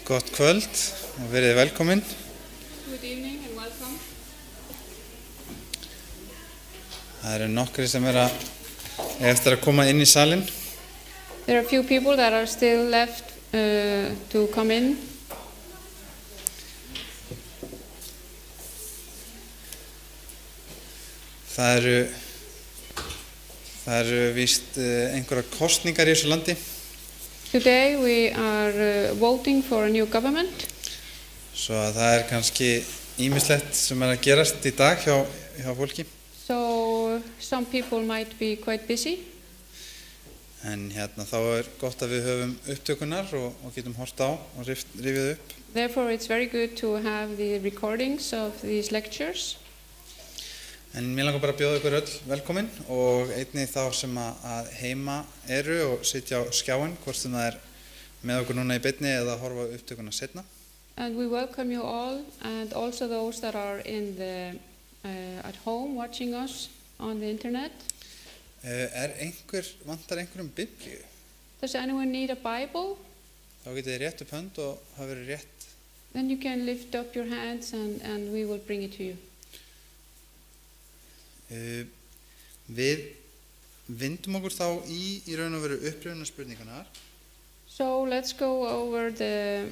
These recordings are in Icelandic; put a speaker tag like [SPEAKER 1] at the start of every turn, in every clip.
[SPEAKER 1] Gott kvöld og verið velkomin.
[SPEAKER 2] Good evening and welcome.
[SPEAKER 1] Það eru nokkri sem eiga eftir að koma inn í salinn.
[SPEAKER 2] There are a few people that are still left to come in.
[SPEAKER 1] Það eru víst einhverjar kosningar í þessu landi.
[SPEAKER 2] Today we are voting for a new government.
[SPEAKER 1] Svo að það kannski ýmislegt sem að gerast í dag hjá fólki.
[SPEAKER 2] So some people might be quite busy.
[SPEAKER 1] En þá gott að við höfum upptökunar og getum hort á og rifið upp.
[SPEAKER 2] Therefore it's very good to have the recordings of these lectures.
[SPEAKER 1] En mér langar bara að bjóða ykkur öll velkomin og einnig þá sem að heima eru og sitja á skjáinn, hvort sem það með okkur núna í beinni eða horfa upptökuna seinna.
[SPEAKER 2] And we welcome you all, and also those that are in the at home watching us on the internet.
[SPEAKER 1] Vantar einhverjum Biblíu?
[SPEAKER 2] Does anyone need a Bible?
[SPEAKER 1] Þá getið þið rétt upp hönd og það verður rétt.
[SPEAKER 2] Then you can lift up your hands and we will bring it to you.
[SPEAKER 1] Við vindum okkur þá í raun og veru upprifjunarspurningarnar.
[SPEAKER 2] So let's go over the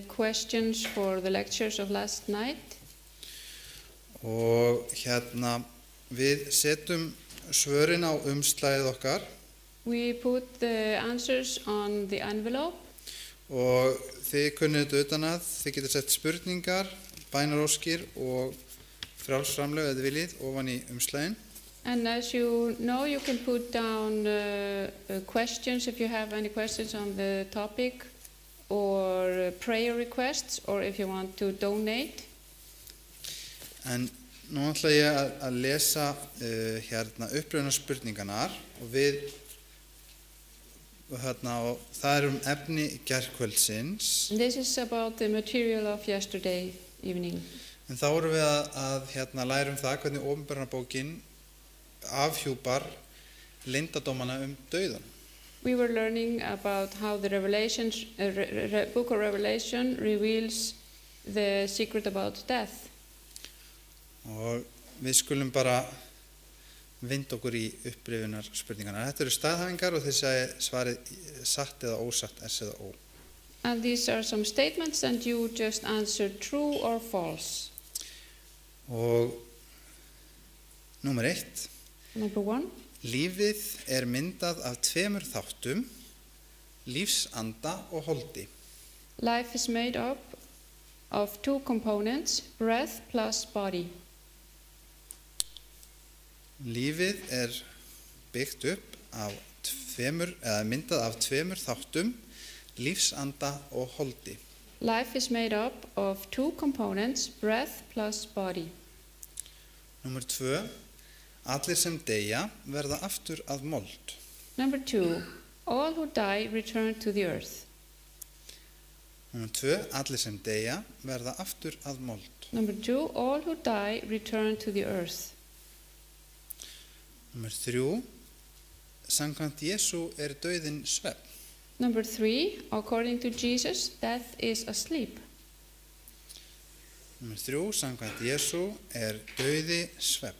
[SPEAKER 2] questions for the lectures of last night.
[SPEAKER 1] Og við setjum svörin á umslagið okkar.
[SPEAKER 2] We put the answers on the envelope.
[SPEAKER 1] Og þið kunnið þetta utan að, þið getur sett spurningar, bænaróskir og frjálsframlög eða viljið ofan í umslaginn.
[SPEAKER 2] And as you know, you can put down questions if you have any questions on the topic, or prayer requests, or if you want to donate.
[SPEAKER 1] En nú ætla ég að lesa upprifjunarspurningarnar og og það efni gærkvöldsins.
[SPEAKER 2] This is about the material of yesterday evening.
[SPEAKER 1] En þá erum við að læra það hvernig opinberunarbókin afhjúpar leyndardómana dauðann.
[SPEAKER 2] We were learning about how the book of Revelation reveals the secret about death.
[SPEAKER 1] Og við skulum bara vinda okkur í upprifjunarspurningarnar. Þetta eru staðhæfingar og þið segja svarið satt eða ósatt, S eða O.
[SPEAKER 2] And these are some statements and you just answer true or false.
[SPEAKER 1] Og númer 1.
[SPEAKER 2] Number 1.
[SPEAKER 1] Lífið myndað af tveimur þáttum, lífsanda og holdi.
[SPEAKER 2] Life is made up of two components, breath plus body.
[SPEAKER 1] Lífið byggt upp af myndað af tveimur þáttum, lífsanda og holdi.
[SPEAKER 2] Life is made up of two components, breath plus body.
[SPEAKER 1] Númer 2. Allir sem deyja verða aftur að mold.
[SPEAKER 2] Number 2. All who die return to the earth.
[SPEAKER 1] Númer 2. Allir sem deyja verða aftur að mold.
[SPEAKER 2] Number 2. All who die return to the earth.
[SPEAKER 1] Númer 3. Samkvæmt Jesú dauðinn svefn.
[SPEAKER 2] Number 3. According to Jesus, death is asleep.
[SPEAKER 1] Númer 3. Samkvæmt Jesú dauði svefn.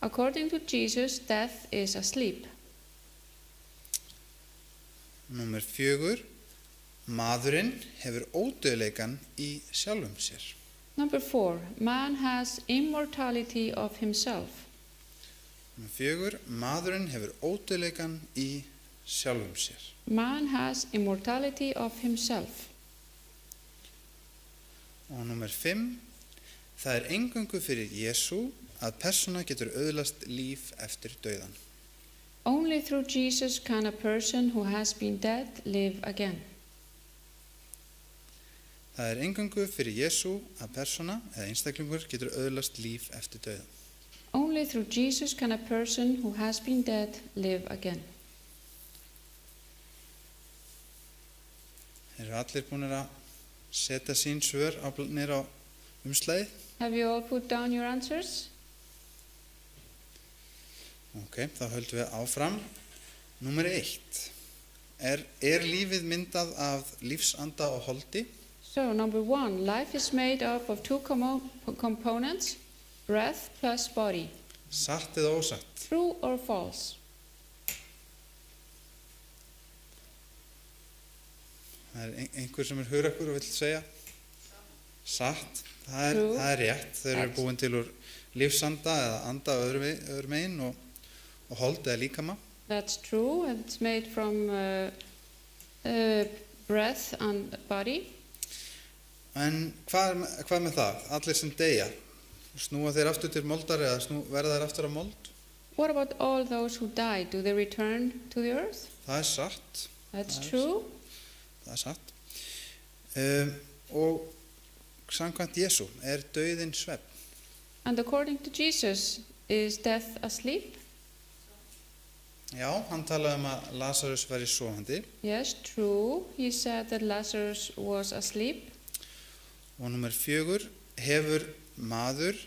[SPEAKER 2] According to Jesus, death is asleep.
[SPEAKER 1] Númer 4. Maðurinn hefur ódauðleikann í sjálfum sér.
[SPEAKER 2] Number 4. Man has immortality of himself.
[SPEAKER 1] Númer 4. Maðurinn hefur ódauðleikann í sjálfum sér.
[SPEAKER 2] Man has immortality of himself.
[SPEAKER 1] Og númer 5. Það eingöngu fyrir Jesú að persóna getur öðlast líf eftir dauðann.
[SPEAKER 2] Only through Jesus can a person who has been dead live again.
[SPEAKER 1] Það eingöngu fyrir Jesú að persóna eða einstaklingur getur öðlast líf eftir dauðann.
[SPEAKER 2] Only through Jesus can a person who has been dead live again.
[SPEAKER 1] Eru allir búnir að setja sín svör niður á umslagið?
[SPEAKER 2] Have you all put down your answers?
[SPEAKER 1] Ok, þá höldum við áfram. Númer 1. Er lífið myndað af lífsanda og holdi?
[SPEAKER 2] So, number one, life is made up of two components, breath plus body.
[SPEAKER 1] Satt eða ósatt?
[SPEAKER 2] True or false?
[SPEAKER 1] Það einhver sem hugrakkur og vill segja? Satt. Það er rétt. Þeir eru búin til úr lífsanda eða anda öðru megin og hold eða líkama.
[SPEAKER 2] That's true. It's made from breath and body.
[SPEAKER 1] En hvað með það? Allir sem deyja, snúa þeir aftur til moldar eða verða þeir aftur á mold?
[SPEAKER 2] What about all those who die? Do they return to the earth?
[SPEAKER 1] Það er satt.
[SPEAKER 2] That's true.
[SPEAKER 1] Það er satt. Og samkvæmt Jesú dauðinn svefn.
[SPEAKER 2] And according to Jesus, is death asleep?
[SPEAKER 1] Já, hann talaði að Lazarus væri sofandi.
[SPEAKER 2] Yes, true. He said that Lazarus was asleep.
[SPEAKER 1] Og nummer 4, hefur maður,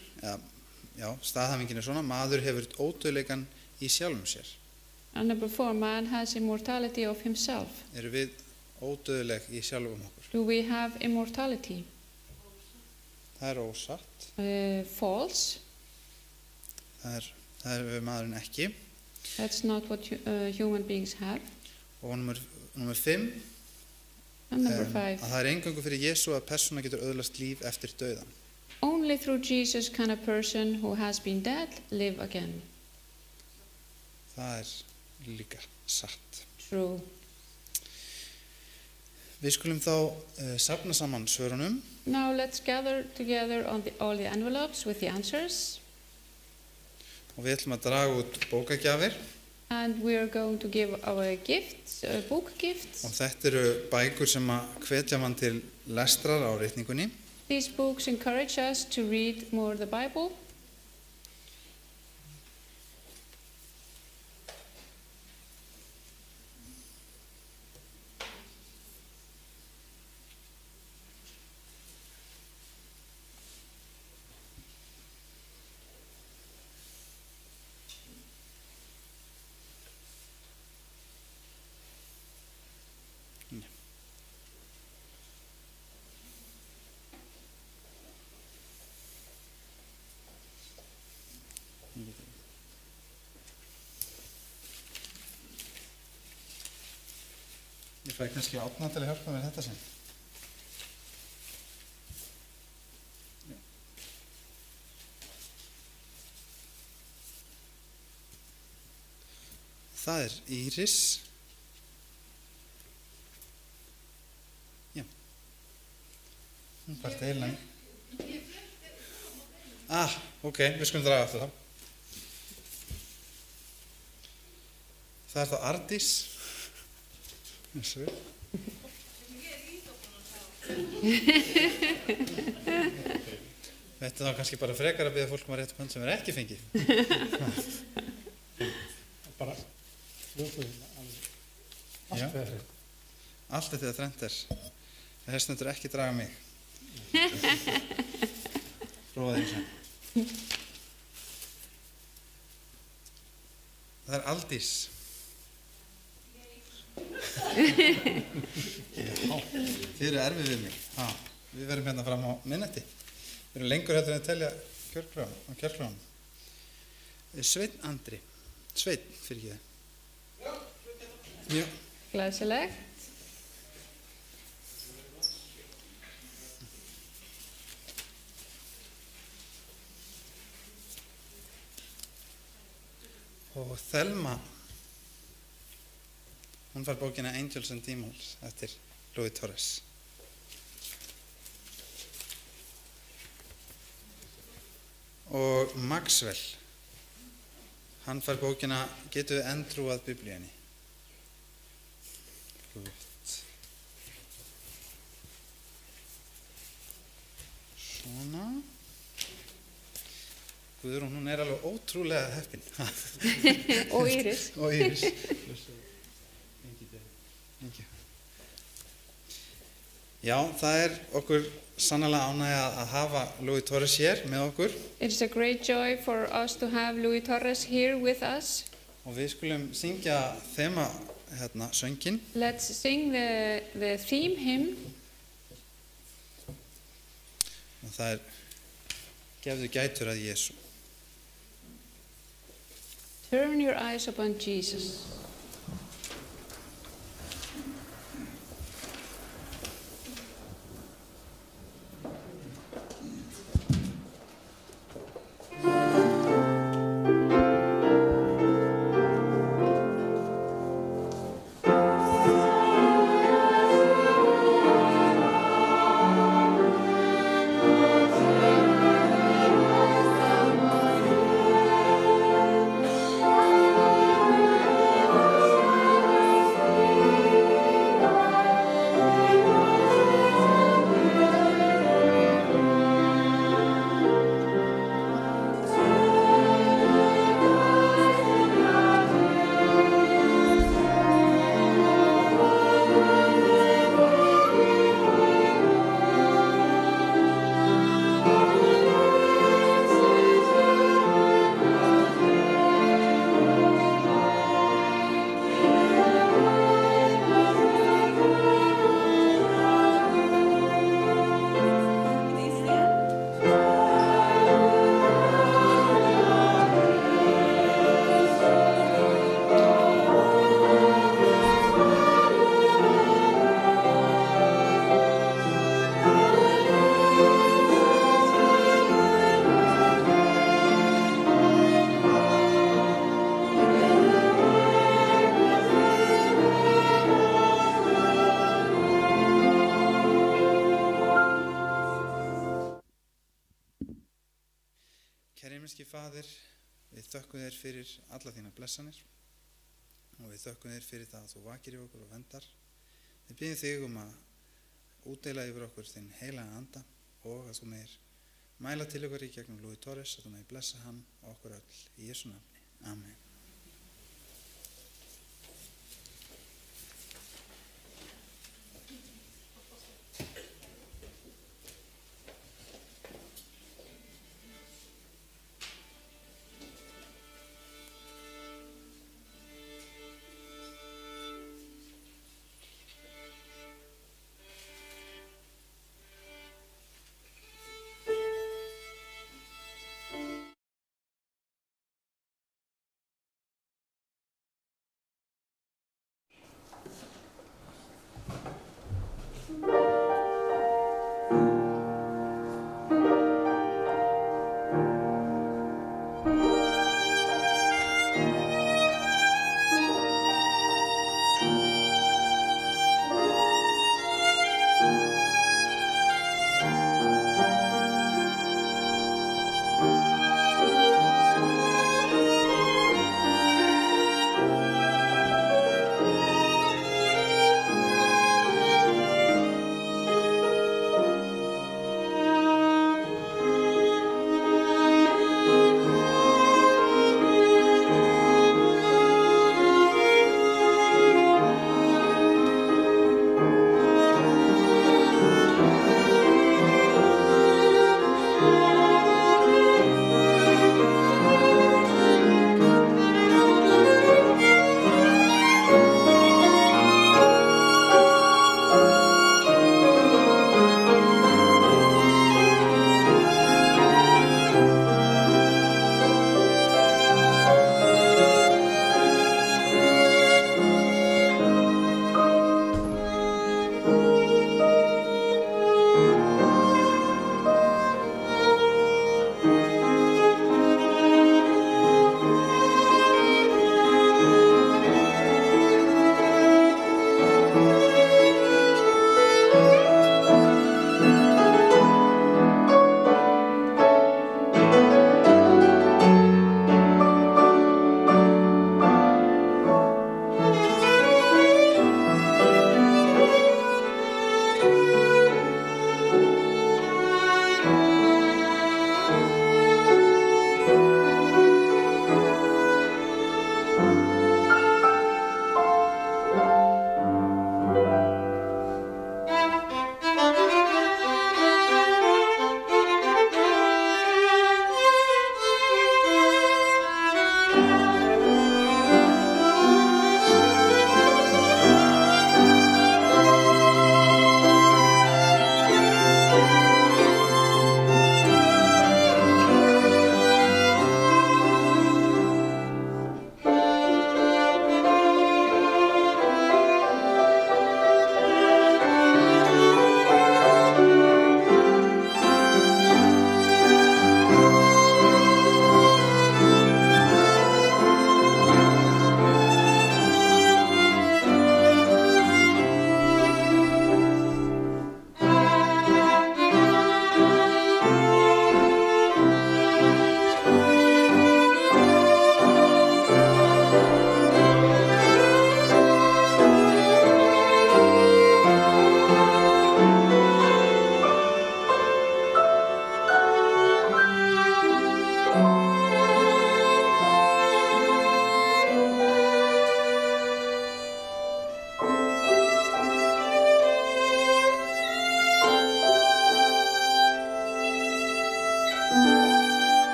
[SPEAKER 1] staðhæfingin er svona, maður hefur ódauðleikan í sjálfum sér.
[SPEAKER 2] And number 4, man has immortality of himself.
[SPEAKER 1] Eru við ódauðleg í sjálfum okkur?
[SPEAKER 2] Do we have immortality?
[SPEAKER 1] Það er ósatt.
[SPEAKER 2] False.
[SPEAKER 1] Það er maðurinn ekki.
[SPEAKER 2] That's not what human beings have.
[SPEAKER 1] Og nummer 5,
[SPEAKER 2] And number 5.
[SPEAKER 1] að það er eingöngu fyrir Jesú að persóna getur öðlast líf eftir dauðan.
[SPEAKER 2] Only through Jesus can a person who has been dead live again.
[SPEAKER 1] Það er líka satt.
[SPEAKER 2] True.
[SPEAKER 1] Við skulum þá safna saman svörunum.
[SPEAKER 2] Now let's gather together on all the envelopes with the answers.
[SPEAKER 1] Og við ætlum að draga út bókagjafir.
[SPEAKER 2] And we are going to give our gifts, book gifts.
[SPEAKER 1] Og þetta eru bækur sem að hvetja mann til lestrar á ritningunni.
[SPEAKER 2] These books encourage us to read more the Bible. Ég fæ kannski Árna til að hjálpa mér þetta sem. Það er Íris. Já. Hún fær deilin. Ok, við skulum draga aftur þá. Það er þá Ardís. Þessu. Þetta er þá kannski bara frekar að biðja fólk að rétta hönd sem ekki fengið.
[SPEAKER 3] Bara
[SPEAKER 1] allt þetta þrennt þess stendur ekki draga mig. Prófa því sem. Það er Aldís. Þið eru erfið við mig. Við verðum hérna fram á minnetti. Við erum lengur hérna að telja kjörklóðan. Sveinn Andri. Sveinn, fyrir ekki það. Já.
[SPEAKER 2] Glæsilegt.
[SPEAKER 1] Og Thelma, hún fær bókina Angels and Demons eftir Louis Torres. Og Maxwell, hann fær bókina Getum við endurtrúað Biblíunni. Flott. Svona. Guðrún, hún er alveg ótrúlega heppin.
[SPEAKER 2] Og Íris.
[SPEAKER 1] Og Íris. Já, það er okkur sannlega ánægja að hafa Louis Torres hér með okkur.
[SPEAKER 2] It's a great joy for us to have Louis Torres here with us.
[SPEAKER 1] Og við skulum syngja sönginn.
[SPEAKER 2] Let's sing the theme hymn.
[SPEAKER 1] Og það gefðu gætur að Jesú.
[SPEAKER 2] Turn your eyes upon Jesus.
[SPEAKER 1] Himneski Faðir, við þökkum þér fyrir alla þína blessanir og við þökkum þér fyrir það að þú vakir yfir okkur og verndar. Við biðjum þig að útdeila yfir okkur þinn heilaga anda og að þú meir mæla til okkur í gegnum Lúi Torres, að þú meir blessa hann og okkur öll í Jesú nafni. Amen.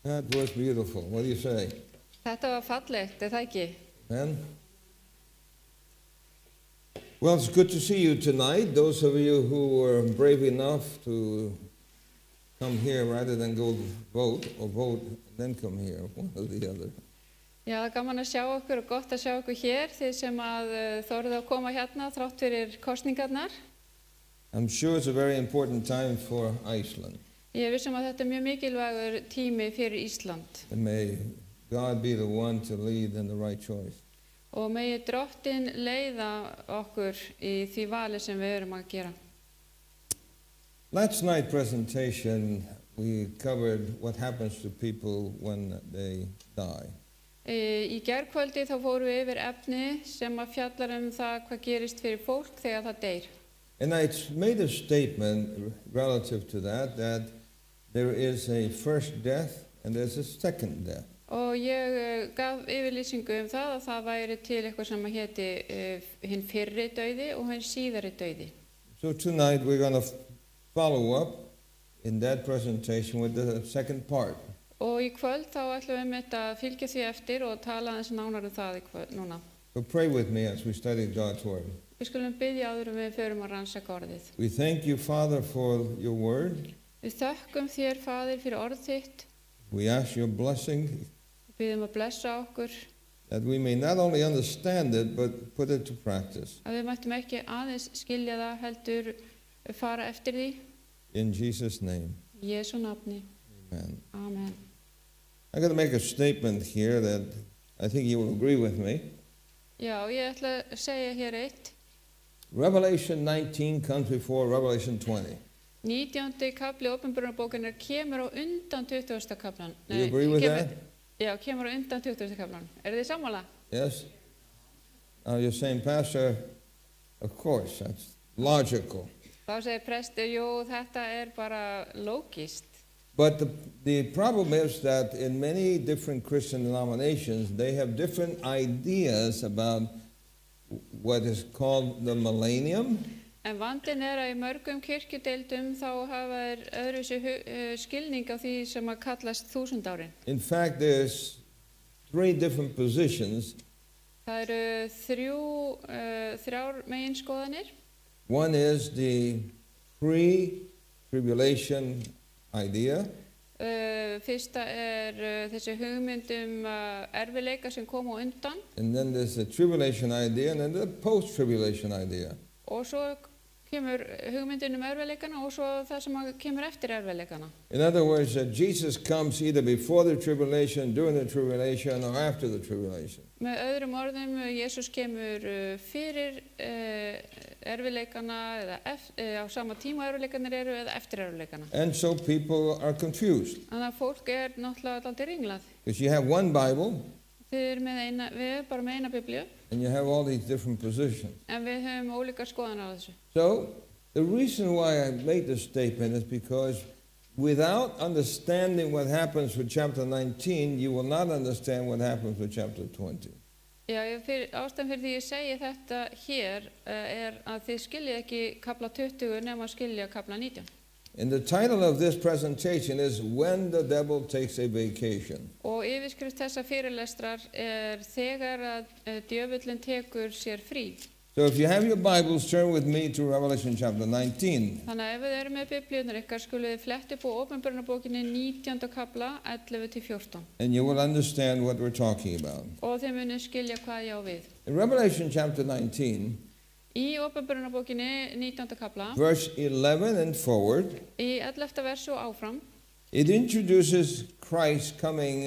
[SPEAKER 3] That was beautiful. What do you say?
[SPEAKER 2] Þetta var fallegt, er það ekki?
[SPEAKER 3] Amen? Well, it's good to see you tonight. Those of you who were brave enough to come here rather than go vote, or vote and then come here, one or the other.
[SPEAKER 2] Já, það er gaman að sjá okkur og gott að sjá okkur hér, þið sem að þorðu að koma hérna þrátt fyrir kosningarnar.
[SPEAKER 3] I'm sure it's a very important time for Iceland.
[SPEAKER 2] Ég er vissum að þetta er mjög mikilvægur tími fyrir Ísland.
[SPEAKER 3] And may God be the one to lead in the right choice.
[SPEAKER 2] Og megi Drottinn leiða okkur í því vali sem við erum að gera.
[SPEAKER 3] Last night's presentation, we covered what happens to people when they die.
[SPEAKER 2] Í gærkvöldi þá fórum við yfir efni sem að fjallar það hvað gerist fyrir fólk þegar það deyr.
[SPEAKER 3] And I made a statement relative to that there is a first death and there's a second death.
[SPEAKER 2] Og ég gaf yfirlýsingu það að það væri til eitthvað sem héti hinn fyrri dauði og hinn síðari dauði.
[SPEAKER 3] So tonight we're going to follow up in that presentation with the second part.
[SPEAKER 2] Og í kvöld þá ætlum við að fylgja því eftir og tala aðeins nánar það í kvöld núna.
[SPEAKER 3] So pray with me as we study God's Word.
[SPEAKER 2] Við skulum biðja áður við förum að rannsaka orðið.
[SPEAKER 3] We thank you, Father, for your Word.
[SPEAKER 2] Við þökkum þér, Faðir, fyrir orð þitt.
[SPEAKER 3] We ask your blessing.
[SPEAKER 2] Við biðjum að blessa okkur.
[SPEAKER 3] That we may not only understand it, but put it to practice.
[SPEAKER 2] Að við mættum ekki aðeins skilja það, heldur fara eftir því.
[SPEAKER 3] In Jesus' name.
[SPEAKER 2] Í Jesú nafni.
[SPEAKER 3] Amen.
[SPEAKER 2] Amen.
[SPEAKER 3] I'm going to make a statement here that I think you will agree with me.
[SPEAKER 2] Já, ég ætla að segja hér eitt.
[SPEAKER 3] Revelation 19 comes before Revelation 20.
[SPEAKER 2] 19. kapli Opinberunarbókarinnar kemur á undan 20. kaplan.
[SPEAKER 3] Do you agree with that?
[SPEAKER 2] Já, kemur á undan 20. kaplan. Þið sammála?
[SPEAKER 3] Yes? Now you're saying, Pastor, of course, that's logical.
[SPEAKER 2] Þá segir prestur, jú, þetta bara lógist.
[SPEAKER 3] But the problem is that in many different Christian denominations, they have different ideas about what is called the millennium.
[SPEAKER 2] En vandinn að í mörgum kirkjudeildum þá hafa öðruvísi skilning á því sem að kallast þúsundárin.
[SPEAKER 3] In fact, there's 3 different positions.
[SPEAKER 2] Það þrjár meginskoðanir.
[SPEAKER 3] One is the pre-tribulation idea.
[SPEAKER 2] Fyrsta þessi hugmynd erfiðleika sem kom á undan.
[SPEAKER 3] And then there's the tribulation idea and then the post-tribulation idea.
[SPEAKER 2] Og svo kemur hugmyndin erfiðleikana og svo það sem kemur eftir erfiðleikana.
[SPEAKER 3] In other words, that Jesus comes either before the tribulation, during the tribulation, or after the tribulation.
[SPEAKER 2] Með öðrum orðum, Jesus kemur fyrir erfiðleikana eða á sama tíma erfiðleikanir eru eða eftir erfiðleikana.
[SPEAKER 3] And so people are confused.
[SPEAKER 2] Þannig að fólk náttúrulega dálítið ringlað.
[SPEAKER 3] Because you have one Bible.
[SPEAKER 2] Við erum bara með eina Biblíu.
[SPEAKER 3] And you have all these different positions.
[SPEAKER 2] En við höfum ólíkar skoðanir á þessu.
[SPEAKER 3] So, the reason why I made this statement is because without understanding what happens with chapter 19, you will not understand what happens with chapter 20.
[SPEAKER 2] Já, ástæðan fyrir því ég segi þetta hér að þið skiljið ekki kapla 20 nema skilja kapla 19.
[SPEAKER 3] And the title of this presentation is When the Devil Takes a Vacation.
[SPEAKER 2] Og yfirskrift þessa fyrirlestrar þegar að djöfullinn tekur sér frí.
[SPEAKER 3] So if you have your Bibles, turn with me to Revelation chapter 19.
[SPEAKER 2] Þannig að ef við erum með biblíurnar ykkar skuluð þið fletta upp á Opinberunarbókinni 19. kapla 11-14.
[SPEAKER 3] And you will understand what we're talking about.
[SPEAKER 2] Og þið munið skilja hvað ég á við.
[SPEAKER 3] In Revelation chapter 19,
[SPEAKER 2] Í Opinberunarbókinni 19. kapla,
[SPEAKER 3] verse 11 and forward,
[SPEAKER 2] í 11. versu og áfram,
[SPEAKER 3] it introduces Christ coming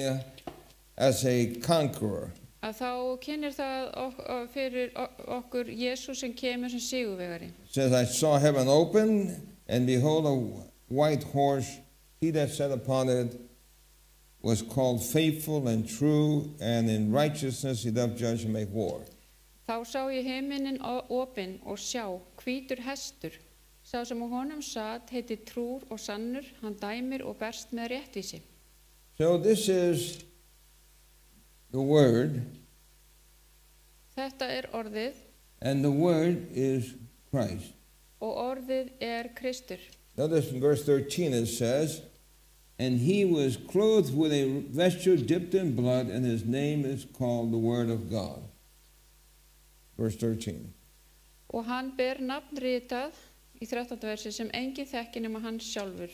[SPEAKER 3] as a conqueror.
[SPEAKER 2] Að þá kynir það fyrir okkur Jesús sem kemur sem sigurvegari.
[SPEAKER 3] It says, I saw heaven open, and behold a white horse. He that sat upon it was called Faithful and True, and in righteousness he doth judge and make war.
[SPEAKER 2] Þá sá ég himinin opinn og sjá, hvítur hestur. Sá sem á honum sat heiti trúr og sannur, hann dæmir og berst með réttvísi.
[SPEAKER 3] So this is the word.
[SPEAKER 2] Þetta orðið.
[SPEAKER 3] And the word is Christ.
[SPEAKER 2] Og orðið Kristur.
[SPEAKER 3] Notice in verse 13 it says, and he was clothed with a vesture dipped in blood, and his name is called the Word of God. Verse 13.
[SPEAKER 2] Og hann ber nafn ritað í 13. versi sem engin þekki nema hann sjálfur.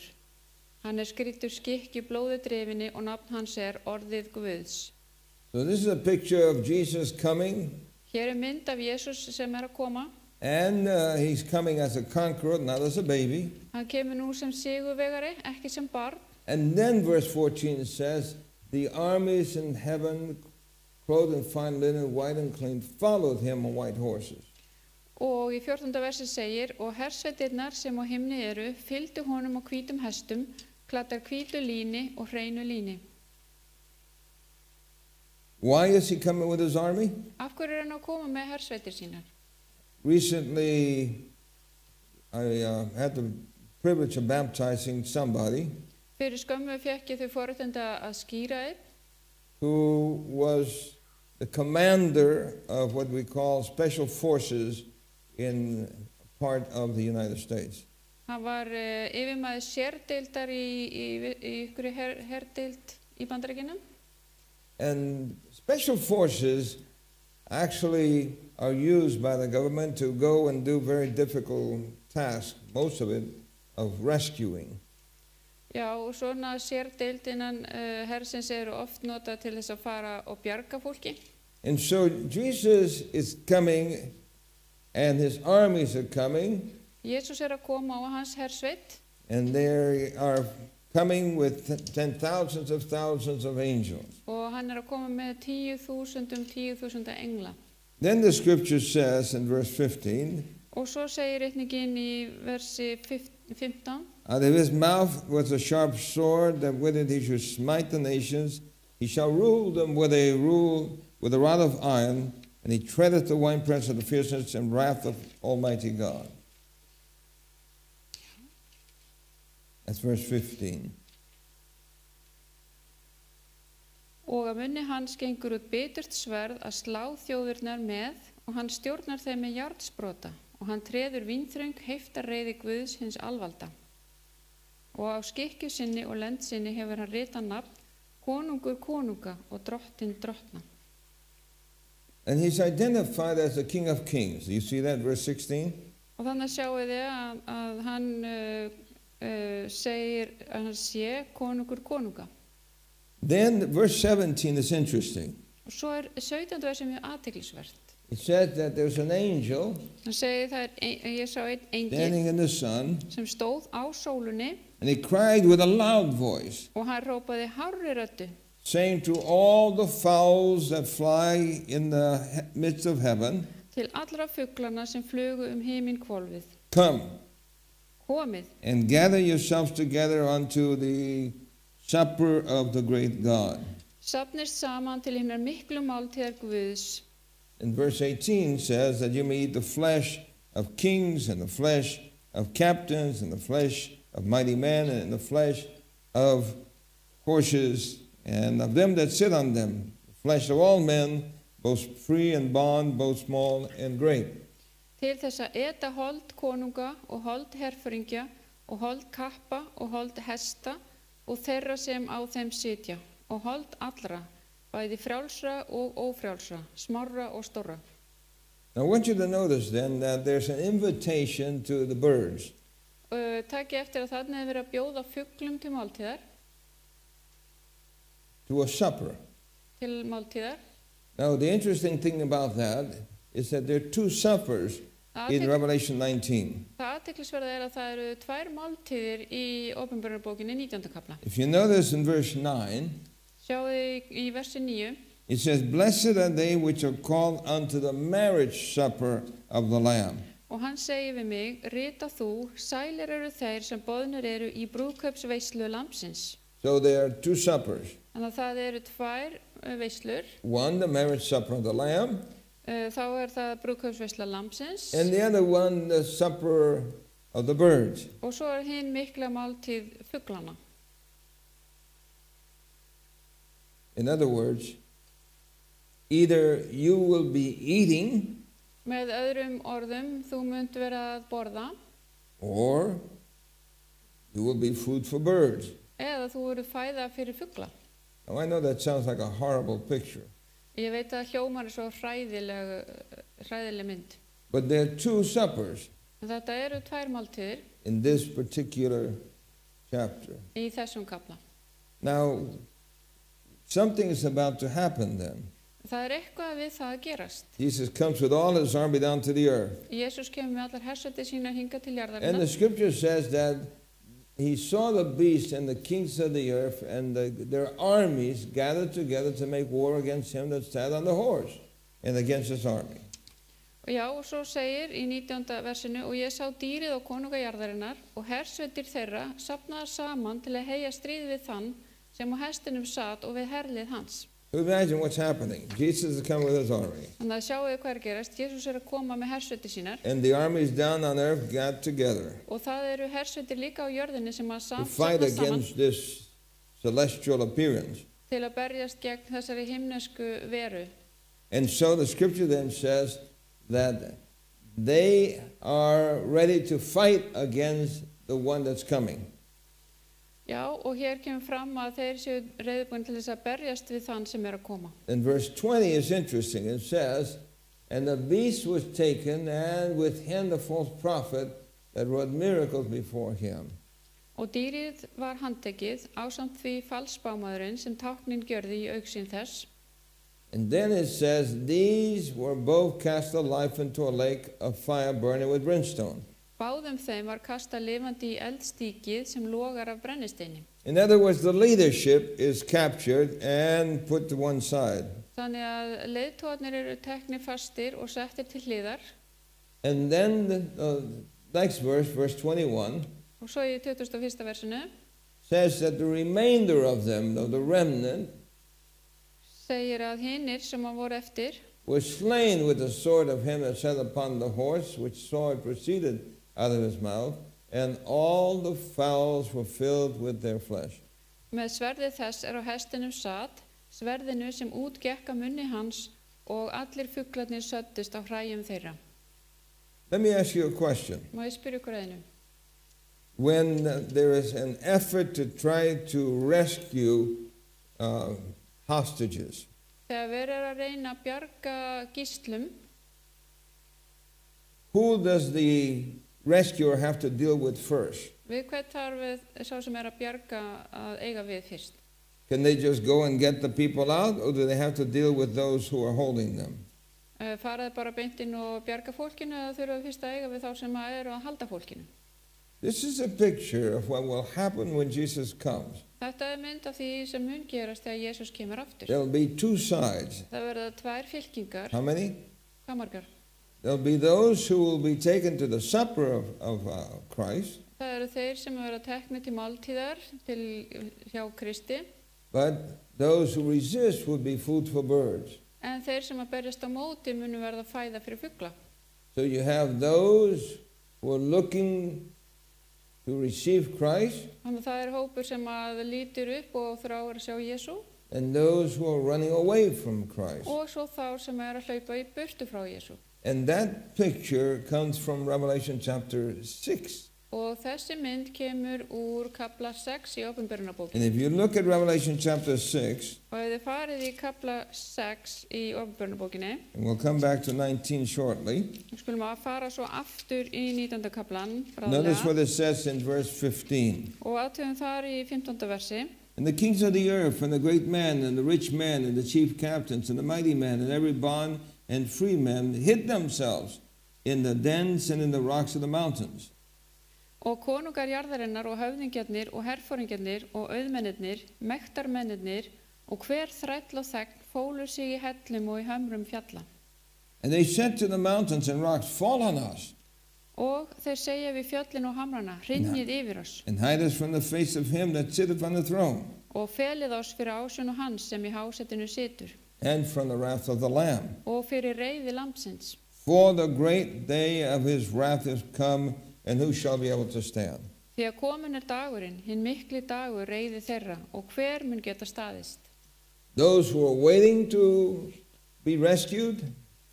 [SPEAKER 2] Hann skrýddur skikki blóði drifinni og nafn hans orðið Guðs.
[SPEAKER 3] So this is a picture of Jesus coming.
[SPEAKER 2] Hér mynd af Jesus sem að koma.
[SPEAKER 3] And he's coming as a conqueror, not as a baby.
[SPEAKER 2] Hann kemur nú sem sigurvegari, ekki sem barn.
[SPEAKER 3] And then verse 14 says, the armies in heaven, clothed in fine linen, white and clean, followed him on white horses.
[SPEAKER 2] Og í 14. versi segir, og hersveitirnar sem á himni fylgdu honum á hvítum hestum, klæddar hvítu líni og hreinu líni.
[SPEAKER 3] Why is he coming with his army?
[SPEAKER 2] Af hverju hann að koma með hersveitir sínar?
[SPEAKER 3] Recently, I had the privilege of baptizing somebody
[SPEAKER 2] Fyrir skömmu fékk ég þau forréttindi að skíra einn
[SPEAKER 3] who was the commander of what we call special forces in part of the United States.
[SPEAKER 2] Hann var yfirmaður sérdeildar í ykkur herdeild í Bandaríkjunum.
[SPEAKER 3] And special forces actually are used by the government to go and do very difficult tasks, most of it of rescuing.
[SPEAKER 2] Já, og svona sérdeild innan hersins oft notað til þess að fara og bjarga fólki.
[SPEAKER 3] And so Jesus is coming and his armies are coming.
[SPEAKER 2] Jesus að koma og hans hersveit.
[SPEAKER 3] And they are coming with thousands of angels.
[SPEAKER 2] Og hann að koma með 10.000 engla.
[SPEAKER 3] Then the scripture says in verse 15,
[SPEAKER 2] og svo segir ritningin í versi 15,
[SPEAKER 3] out of his mouth was a sharp sword, that with it he should smite the nations. He shall rule them with a rod of iron, and he treadeth the winepress of the fierceness and wrath of Almighty God. That's verse 15.
[SPEAKER 2] Og að munni hans gengur út biturt sverð að slá þjóðurnar með, og hann stjórnar þeim með járnsprota, og hann treður vínþröng heiftar reiði Guðs hins alvalda. Og á skikkju sinni og lend sinni hefur hann ritað nafn, konungur konunga og drottin drottna.
[SPEAKER 3] And he's identified as the King of Kings. You see that, verse 16?
[SPEAKER 2] Og þannig sjáu þið að hann segir að hann sé konungur konunga.
[SPEAKER 3] Then verse 17 is interesting.
[SPEAKER 2] Og svo 17. versi mjög athyglisvert.
[SPEAKER 3] It says that there's an angel
[SPEAKER 2] Hann segir ég sá einn
[SPEAKER 3] standing
[SPEAKER 2] engil
[SPEAKER 3] in the sun,
[SPEAKER 2] sem stóð á sólunni
[SPEAKER 3] and he cried with a loud voice,
[SPEAKER 2] og hann rópaði hárri röddu,
[SPEAKER 3] saying to all the fowls that fly in the midst of heaven,
[SPEAKER 2] til allra fuglana sem flugu himinn hvolfið.
[SPEAKER 3] come
[SPEAKER 2] Komið
[SPEAKER 3] and gather yourselves together unto the supper of the great God.
[SPEAKER 2] Safnist saman til hinnar miklu máltíðar Guðs.
[SPEAKER 3] And verse 18 says that you may eat the flesh of kings and the flesh of captains and the flesh of mighty men and the flesh of horses and of them that sit on them, the flesh of all men, both free and bond, both small and great.
[SPEAKER 2] Til þess að eta hold konunga og hold herföringja og hold kappa og hold hesta og þeirra sem á þeim sitja og hold allra, bæði frjálsra og ófrjálsra, smárra og stórra.
[SPEAKER 3] Now I want you to notice then that there's an invitation to the birds.
[SPEAKER 2] Takk eftir að þarna verið að bjóða fuglum til máltíðar,
[SPEAKER 3] To a supper.
[SPEAKER 2] til máltíðar.
[SPEAKER 3] Now the interesting thing about that is that there are two suppers in Revelation 19.
[SPEAKER 2] Það athyglisverða að það eru tvær máltíðir í Opinberunarbókinni 19. kapla.
[SPEAKER 3] If you notice in verse 9,
[SPEAKER 2] Sjáðu í versi 9,
[SPEAKER 3] it says, blessed are they which are called unto the marriage supper of the Lamb.
[SPEAKER 2] og hann segir við mig, rita þú, sælir eru þeir sem boðnir eru í brúðkaupsveislu lambsins.
[SPEAKER 3] So there are two suppers.
[SPEAKER 2] Þannig að það eru tvær veislur.
[SPEAKER 3] One, the marriage supper of the Lamb,
[SPEAKER 2] Þá það brúðkaupsveisla lambsins
[SPEAKER 3] and the other one, the supper of the birds.
[SPEAKER 2] og svo hinn mikla máltíð fuglana.
[SPEAKER 3] In other words, either you will be eating
[SPEAKER 2] Með öðrum orðum, þú munt vera að borða
[SPEAKER 3] or you will be food for birds.
[SPEAKER 2] eða þú verður fæða fyrir fugla.
[SPEAKER 3] Now, I know that sounds like a horrible picture,
[SPEAKER 2] Ég veit að hljómar er svo hræðileg mynd.
[SPEAKER 3] but there are two suppers
[SPEAKER 2] En þetta eru 2 máltíðir
[SPEAKER 3] in this particular chapter.
[SPEAKER 2] í þessum kapla.
[SPEAKER 3] Now, something is about to happen then.
[SPEAKER 2] Það er eitthvað við það að gerast.
[SPEAKER 3] Jesus comes with all his army down to the earth.
[SPEAKER 2] Jésús kemur með allar hersveitir sínar hingað til
[SPEAKER 3] And the
[SPEAKER 2] jarðarinnar.
[SPEAKER 3] scripture says that he saw the beast and the kings of the earth and their armies gathered together to make war against him that sat on the horse and against his army.
[SPEAKER 2] Já, og svo segir í 19. versinu, og ég sá dýrið og konunga jarðarinnar og hersveitir þeirra safnaðar saman til að heyja stríð við þann sem á hestinum sat og við herlið hans.
[SPEAKER 3] So imagine what's happening. Jesus is coming with his army.
[SPEAKER 2] Þannig að sjáu hvað er að gerast. Jésús er að koma með hersveitir sínar
[SPEAKER 3] And the armies down on earth got together
[SPEAKER 2] og það eru hersveitir líka á jörðinni sem að
[SPEAKER 3] to fight
[SPEAKER 2] safnast saman
[SPEAKER 3] against this celestial appearance.
[SPEAKER 2] til að berjast gegn þessari himnesku veru.
[SPEAKER 3] And so the scripture then says that they are ready to fight against the one that's coming.
[SPEAKER 2] Já, og hér kemur fram að þeir séu reiðubúin til þess að berjast við þann sem er að koma.
[SPEAKER 3] And verse 20 is interesting. It says, and the beast was taken, and with him the false prophet that wrought miracles before him.
[SPEAKER 2] Og dýrið var handtekið ásamt því falsspámaðurinn sem táknin gjörði í augsýn þess.
[SPEAKER 3] And then it says, these were both cast alive into a lake of fire burning with brimstone.
[SPEAKER 2] Báðum þeim var kastað lifandi í eldstíkið sem logar af brennisteini.
[SPEAKER 3] In other words, the leadership is captured and put to one side.
[SPEAKER 2] Þannig að leiðtogarnir eru teknir fastir og settir til hliðar.
[SPEAKER 3] And then the next verse, verse 21,
[SPEAKER 2] Og svo í 21. versinu
[SPEAKER 3] says that the remainder of them, of the remnant,
[SPEAKER 2] segir að hinir sem að voru eftir
[SPEAKER 3] was slain with the sword of him that sat upon the horse, which sword proceeded out of his mouth, and all the fowls were filled with their flesh.
[SPEAKER 2] með sverðið þess er á hestinum sat, sverðinu sem út gekk að munni hans og allir fuglarnir söddust á hræjum þeirra.
[SPEAKER 3] Let me ask you a question.
[SPEAKER 2] Má ég spyrja ykkur einu?
[SPEAKER 3] When there is an effort to try to rescue hostages,
[SPEAKER 2] Þegar verið er að reyna að bjarga gíslum,
[SPEAKER 3] who does the rescuer have to deal with first?
[SPEAKER 2] við hvern þarf við sá sem er að bjarga að eiga við fyrst?
[SPEAKER 3] Can they just go and get the people out, or do they have to deal with those who are holding them?
[SPEAKER 2] Faraði bara beint inn og bjarga fólkinu eða þurfa fyrst að eiga við þá sem eru að halda fólkinu?
[SPEAKER 3] This is a picture of what will happen when Jesus comes.
[SPEAKER 2] Þetta er mynd af því sem mun gerast þegar Jesús kemur aftur.
[SPEAKER 3] There'll be two sides.
[SPEAKER 2] Það verða 2 fylkingar.
[SPEAKER 3] How many?
[SPEAKER 2] Hvað margar?
[SPEAKER 3] There'll be those who will be taken to the supper of Christ,
[SPEAKER 2] Það eru þeir sem verða teknir til máltíðar hjá Kristi,
[SPEAKER 3] but those who resist would be food for birds.
[SPEAKER 2] en þeir sem að berjast á móti munu verða fæða fyrir fugla.
[SPEAKER 3] So you have those who are looking to receive Christ,
[SPEAKER 2] Þannig að það er hópur sem að lítur upp og þráir að sjá Jesú,
[SPEAKER 3] and those who are running away from Christ.
[SPEAKER 2] og svo þá sem er að hlaupa í burtu frá Jesú.
[SPEAKER 3] And that picture comes from Revelation chapter 6.
[SPEAKER 2] Og þessi mynd kemur úr kapla 6 í
[SPEAKER 3] And
[SPEAKER 2] Opinberunarbókinni.
[SPEAKER 3] if you look at Revelation chapter 6,
[SPEAKER 2] Og ef þið farið í kapla 6 í Opinberunarbókinni,
[SPEAKER 3] and we'll come back to 19 shortly,
[SPEAKER 2] við skulum að fara svo aftur í 19. kaplan
[SPEAKER 3] notice what
[SPEAKER 2] bráðlega,
[SPEAKER 3] it says in verse 15.
[SPEAKER 2] og aðtöfum þar í 15. versi.
[SPEAKER 3] And the kings of the earth, and the great man, and the rich man, and the chief captains, and the mighty man, and every bond and free man hid themselves in the dens and in the rocks of the mountains.
[SPEAKER 2] Og konungar jarðarinnar og höfðingjarnir og herforingjarnir og auðmennirnir, mektarmennirnir og hver þræll og þegn fólu sig í hellum og í hömrum fjalla.
[SPEAKER 3] And they said to the mountains and rocks, fall on us,
[SPEAKER 2] Og þeir segja við fjöllin og hamrana, hrynjið yfir oss
[SPEAKER 3] and hide us from the face of him that sitteth on the throne,
[SPEAKER 2] og felið oss fyrir ásjónu hans sem í hásettinu situr
[SPEAKER 3] and from the wrath of the Lamb.
[SPEAKER 2] og fyrir reiði lambsins.
[SPEAKER 3] For the great day of his wrath is come, and who shall be able to stand?
[SPEAKER 2] Því að komin er dagurinn, hinn mikli dagur reiði þeirra og hver mun geta staðist?
[SPEAKER 3] Those who are waiting to be rescued,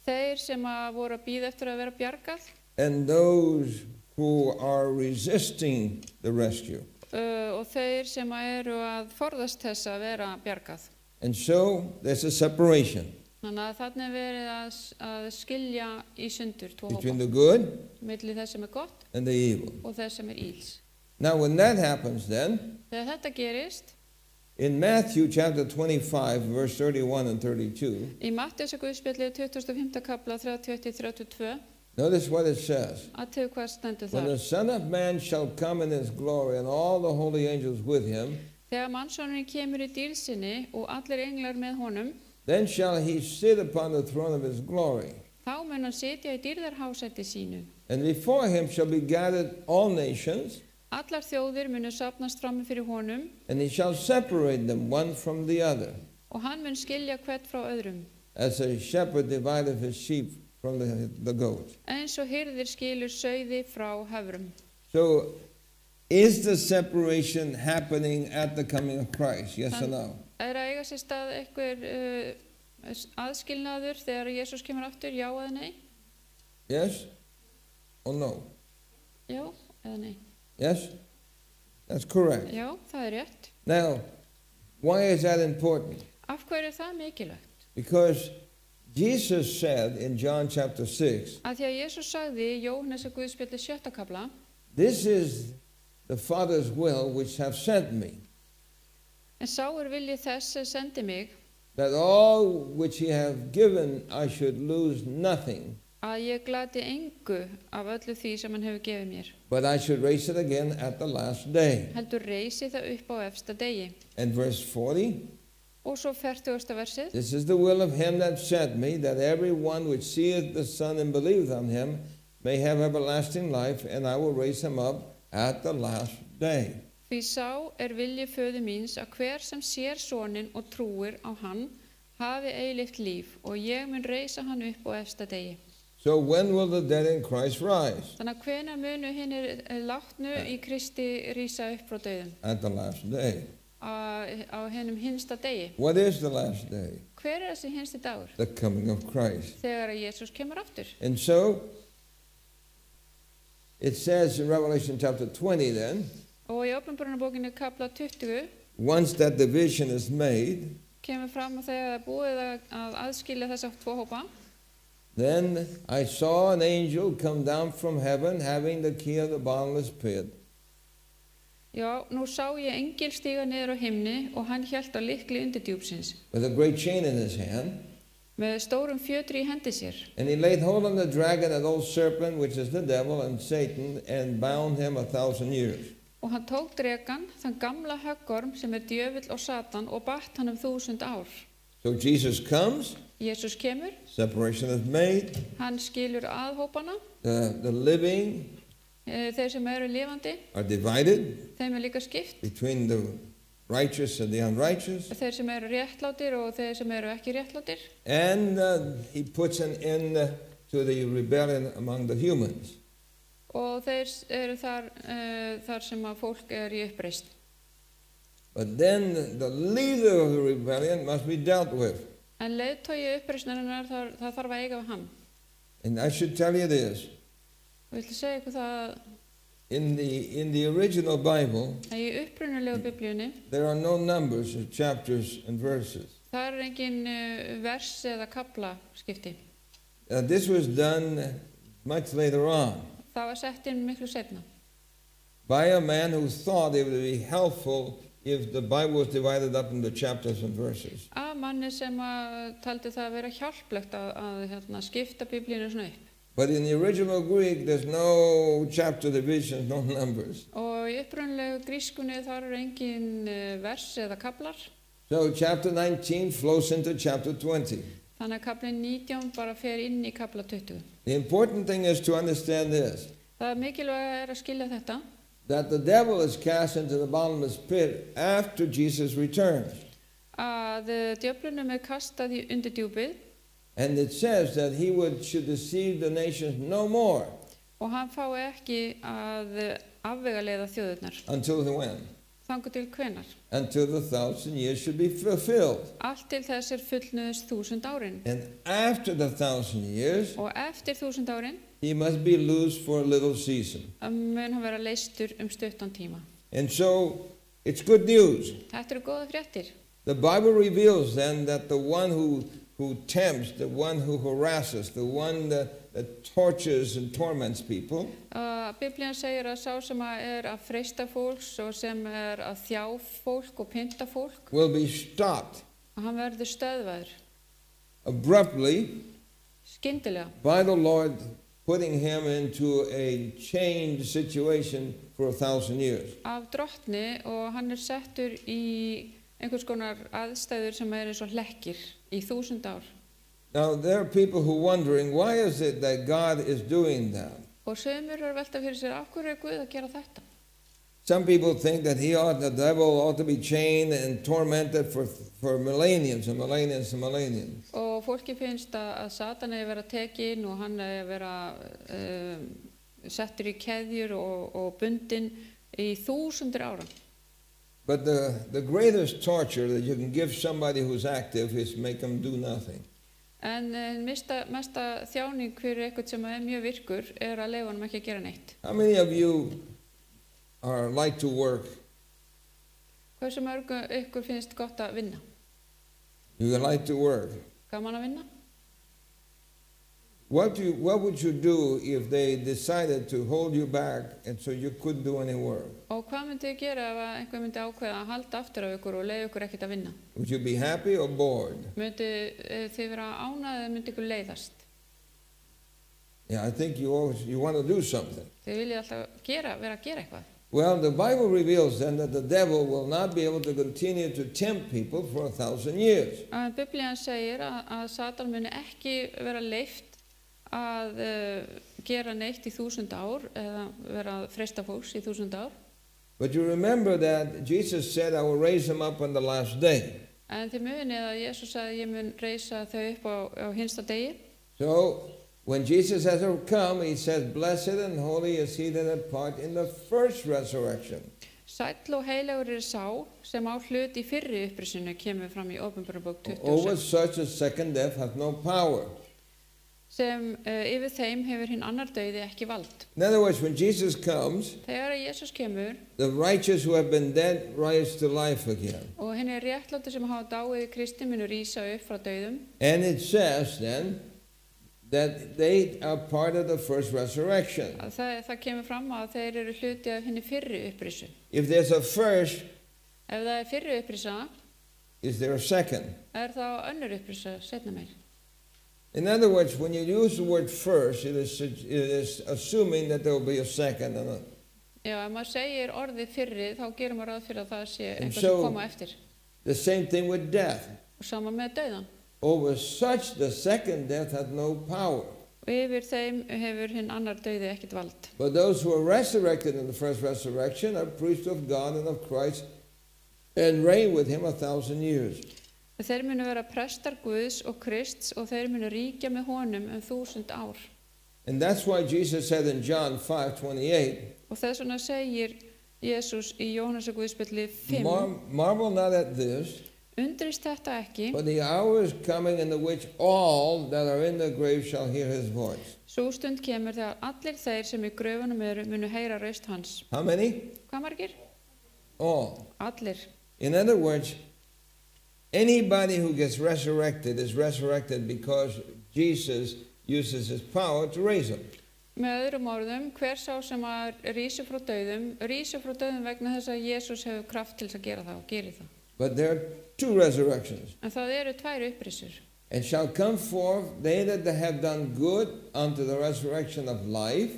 [SPEAKER 2] Þeir sem að voru að bíða eftir að vera bjargað
[SPEAKER 3] and those who are resisting the rescue.
[SPEAKER 2] og þeir sem eru að forðast þess að vera bjargað.
[SPEAKER 3] And so there's a separation
[SPEAKER 2] Þannig að þarna er verið að skilja í sundur tvo
[SPEAKER 3] between
[SPEAKER 2] hópa,
[SPEAKER 3] the good
[SPEAKER 2] milli þess sem er gott
[SPEAKER 3] and the evil.
[SPEAKER 2] og þess sem er íls.
[SPEAKER 3] Now, when that happens, then,
[SPEAKER 2] Þegar þetta gerist,
[SPEAKER 3] in Matthew chapter 25, verse 31 and 32,
[SPEAKER 2] í Matteusar Guðspjalli 25. kapla 31-32,
[SPEAKER 3] notice what it says.
[SPEAKER 2] athugið hvað stendur
[SPEAKER 3] When
[SPEAKER 2] þar.
[SPEAKER 3] the Son of Man shall come in his glory and all the holy angels with him,
[SPEAKER 2] Þegar mannssonurinn kemur í dýrð sinni og allir englar með honum,
[SPEAKER 3] then shall he sit upon the throne of his glory.
[SPEAKER 2] þá mun hann sitja í dýrðarhásæti sínu.
[SPEAKER 3] And before him shall be gathered all nations,
[SPEAKER 2] Allar þjóðir munu safnast frammi fyrir honum
[SPEAKER 3] and he shall separate them one from the other,
[SPEAKER 2] og hann mun skilja hvert frá öðrum,
[SPEAKER 3] as a shepherd divideth his sheep from the goats.
[SPEAKER 2] eins og hirðir skilur sauði frá höfrum.
[SPEAKER 3] So, is the separation happening at the coming of Christ? Yes or no?
[SPEAKER 2] Er að eiga sér stað einhver aðskilnaður þegar Jesús kemur aftur, já eða nei?
[SPEAKER 3] Yes or no?
[SPEAKER 2] Já eða nei?
[SPEAKER 3] Yes? That's correct.
[SPEAKER 2] Já, það er rétt.
[SPEAKER 3] Now, why is that important?
[SPEAKER 2] Af hverju er það mikilvægt?
[SPEAKER 3] Because Jesus said in John chapter 6,
[SPEAKER 2] Að því að Jesús sagði í Jóhannesar Guðspjalli 7. kapla,
[SPEAKER 3] this is the Father's will which have sent me,
[SPEAKER 2] en sá er viljið þess sem sendi mig,
[SPEAKER 3] that all which he have given I should lose nothing,
[SPEAKER 2] að ég glati engu af öllu því sem hann hefur gefið mér,
[SPEAKER 3] but I should raise it again at the last day.
[SPEAKER 2] heldur reisi það upp á efsta degi.
[SPEAKER 3] And verse 40,
[SPEAKER 2] Og svo 40. versið,
[SPEAKER 3] this is the will of him that sent me, that every one which seeth the Son and believeth on him may have everlasting life, and I will raise him up at the last day.
[SPEAKER 2] því sá er viljið föður míns að hver sem sér soninn og trúir á hann hafi eilíft líf og ég mun reisa hann upp á efsta degi.
[SPEAKER 3] So when will the dead in Christ rise?
[SPEAKER 2] Þannig að hvenær munu hinir látnu í Kristi rísa upp frá dauðum?
[SPEAKER 3] At the last day.
[SPEAKER 2] Á hinum hinsta degi.
[SPEAKER 3] What is the last day?
[SPEAKER 2] Hver er þessi hinsti dagur?
[SPEAKER 3] The coming of Christ.
[SPEAKER 2] Þegar að Jesús kemur aftur.
[SPEAKER 3] And so, it says in Revelation chapter 20 then,
[SPEAKER 2] Og í Åpenbarunarbókinni kapla 20
[SPEAKER 3] once that division is made,
[SPEAKER 2] kemur fram að þegar það er búið að aðskilja þessa tvo hópa,
[SPEAKER 3] then I saw an angel come down from heaven having the key of the bottomless pit.
[SPEAKER 2] já, nú sá ég engil stíga niður á himni og hann hélt á lykli undirdjúpsins
[SPEAKER 3] With a great chain in his hand,
[SPEAKER 2] með stórum fjötri í hendi sér.
[SPEAKER 3] and he laid hold on the dragon, that old serpent, which is the devil and Satan, and bound him 1,000 years.
[SPEAKER 2] Og hann tók drekan, þann gamla höggorm sem er djöfull og Satan og batt hann 1000 ár.
[SPEAKER 3] So Jesus comes,
[SPEAKER 2] Jesús kemur,
[SPEAKER 3] separation is made,
[SPEAKER 2] hann skilur aðhópana,
[SPEAKER 3] the living
[SPEAKER 2] þeir sem eru lifandi,
[SPEAKER 3] are divided
[SPEAKER 2] þeim er líka skipt,
[SPEAKER 3] between the righteous and the unrighteous,
[SPEAKER 2] þeir sem eru réttlátir og þeir sem eru ekki réttlátir.
[SPEAKER 3] and he puts an end to the rebellion among the humans.
[SPEAKER 2] Og þeir eru þar sem að fólk er í uppreist.
[SPEAKER 3] But then the leader of the rebellion must be dealt with.
[SPEAKER 2] En leiðtogi uppreisnarinnar það þarf að eiga við hann.
[SPEAKER 3] And I should tell you this,
[SPEAKER 2] Og ég ætla að segja ykkur það að
[SPEAKER 3] in the original Bible,
[SPEAKER 2] í upprunalegu biblíunni,
[SPEAKER 3] there are no numbers of chapters and verses.
[SPEAKER 2] það er engin vers eða kapla skipti.
[SPEAKER 3] This was done much later on
[SPEAKER 2] Það var sett inn miklu seinna.
[SPEAKER 3] by a man who thought it would be helpful if the Bible was divided up into chapters and verses.
[SPEAKER 2] Af manni sem að taldi það að vera hjálplegt að skipta biblíunni svona upp.
[SPEAKER 3] But in the original Greek, there's no chapter divisions, no numbers.
[SPEAKER 2] Og í upprunalegu grískunni þar er engin vers eða kaplar.
[SPEAKER 3] So chapter 19 flows into chapter 20.
[SPEAKER 2] Þannig að kaplinn 19 bara fer inn í kapla 20.
[SPEAKER 3] The important thing is to understand this,
[SPEAKER 2] Það mikilvæga er að skilja þetta,
[SPEAKER 3] that the devil is cast into the bottomless pit after Jesus returns.
[SPEAKER 2] að djöflunum er kastað í undir djúpið
[SPEAKER 3] And it says that he should deceive the nations no more
[SPEAKER 2] og hann fái ekki að afvegaleiða þjóðurnar.
[SPEAKER 3] until the when?
[SPEAKER 2] Þangað til hvenar?
[SPEAKER 3] Until the 1,000 years should be fulfilled.
[SPEAKER 2] Allt til þess er fullnuðust 1000 árin.
[SPEAKER 3] And after the 1,000 years,
[SPEAKER 2] Og eftir 1000 árin
[SPEAKER 3] he must be loosed for a little season.
[SPEAKER 2] mun hann vera leystur stuttan tíma.
[SPEAKER 3] And so it's good news.
[SPEAKER 2] Þetta eru góða fréttir.
[SPEAKER 3] The Bible reveals then that the one who tempts, the one who harasses, the one that tortures and torments people,
[SPEAKER 2] Biblían segir að sá sem að freista fólks og sem að þjá fólk og pynta fólk,
[SPEAKER 3] will be stopped
[SPEAKER 2] og hann verður stöðvaður
[SPEAKER 3] abruptly
[SPEAKER 2] skyndilega
[SPEAKER 3] by the Lord, putting him into a chained situation for 1,000 years.
[SPEAKER 2] af drottni, og hann settur í einhvers konar aðstæður sem eins og hlekkir í 1000 ár.
[SPEAKER 3] Now, there are people who are wondering, why is it that God is doing that?
[SPEAKER 2] Og sömur eru að velta fyrir sér, af hverju Guð að gera þetta?
[SPEAKER 3] Some people think that the devil ought to be chained and tormented for millenniums and millenniums and millenniums.
[SPEAKER 2] Og fólki finnst að Satan eigi vera tekinn og hann eigi vera settur í keðjur og bundinn í 1000 ára.
[SPEAKER 3] But the greatest torture that you can give somebody who's active is make them do nothing.
[SPEAKER 2] En mesta þjáning fyrir eitthvað sem mjög virkur að leyfa honum ekki að gera neitt.
[SPEAKER 3] How many of you are like to work?
[SPEAKER 2] Hversu mörg ykkur finnst gott að vinna?
[SPEAKER 3] You like to work.
[SPEAKER 2] Gaman að vinna?
[SPEAKER 3] What would you do if they decided to hold you back and so you couldn't do any work?
[SPEAKER 2] Og hvað myndi þið gera ef einhver myndi ákveða að halda aftur af ykkur og leyfa ykkur ekkert að vinna?
[SPEAKER 3] Would you be happy or bored?
[SPEAKER 2] Myndi þið vera ánægð eða myndi ykkur leiðast?
[SPEAKER 3] Yeah, I think you want to do something.
[SPEAKER 2] Þið viljið alltaf vera að gera eitthvað.
[SPEAKER 3] Well, the Bible reveals then that the devil will not be able to continue to tempt people for 1,000 years.
[SPEAKER 2] Biblían segir að Satan muni ekki vera leyft að gera neitt í 1000 ár eða vera að freista fólks í 1000 ár.
[SPEAKER 3] But you remember that Jesus said, I will raise him up on the last day.
[SPEAKER 2] En þið munið að Jesús sagði, ég mun reisa þau upp á hinsta degi.
[SPEAKER 3] So, when Jesus has come, he says, blessed and holy is he that hath part in the first resurrection.
[SPEAKER 2] Sæll og heilagur sá sem á hlut í fyrri upprisinu, kemur fram í Åpenbarabók 26.
[SPEAKER 3] Over such a second death hath no power.
[SPEAKER 2] Sem yfir þeim hefur hinn annar dauði ekki vald.
[SPEAKER 3] In other words, when Jesus comes,
[SPEAKER 2] Þegar Jesús kemur,
[SPEAKER 3] the righteous who have been dead rise to life again.
[SPEAKER 2] og hinn réttlátu sem hafa dáið í Kristi munu rísa upp frá dauðum.
[SPEAKER 3] And it says then that they are part of the first resurrection.
[SPEAKER 2] Það kemur fram að þeir eru hluti af hinni fyrri upprisu.
[SPEAKER 3] If there's a first,
[SPEAKER 2] Ef það fyrri upprisa,
[SPEAKER 3] is there a second?
[SPEAKER 2] þá önnur upprisa seinna meir.
[SPEAKER 3] In other words, when you use the word first, it is assuming that there will be a second.
[SPEAKER 2] Já, ef maður segir orðið fyrri, þá gerir maður ráð fyrir að það sé
[SPEAKER 3] And
[SPEAKER 2] eitthvað
[SPEAKER 3] so-
[SPEAKER 2] sem koma eftir.
[SPEAKER 3] The same thing with death.
[SPEAKER 2] Og sama með dauðan.
[SPEAKER 3] Over such, the second death had no power.
[SPEAKER 2] Og yfir þeim hefur hinn annar dauði ekkert vald.
[SPEAKER 3] But those who are resurrected in the first resurrection are priests of God and of Christ and reign with him 1,000 years.
[SPEAKER 2] Þeir munu vera prestar Guðs og Krists og þeir munu ríkja með honum 1000 ár.
[SPEAKER 3] And that's why Jesus said in John 5:28,
[SPEAKER 2] Og þess vegna segir Jesús í Jóhannesar Guðspjalli 5,
[SPEAKER 3] marvel not at this,
[SPEAKER 2] undrist þetta ekki,
[SPEAKER 3] for the hour is coming in the which all that are in the grave shall hear his voice.
[SPEAKER 2] sú stund kemur þegar allir þeir sem í gröfunum eru munu heyra raust hans.
[SPEAKER 3] How many?
[SPEAKER 2] Hvað margir?
[SPEAKER 3] All.
[SPEAKER 2] Allir.
[SPEAKER 3] In other words, anybody who gets resurrected is resurrected because Jesus uses his power to raise them.
[SPEAKER 2] Með öðrum orðum, hver sá sem að rísi frá dauðum vegna þess að Jesús hefur kraft til þess að gera það og gerir það.
[SPEAKER 3] But there are two resurrections.
[SPEAKER 2] En það eru tvær upprisur.
[SPEAKER 3] And shall come forth they that have done good unto the resurrection of life,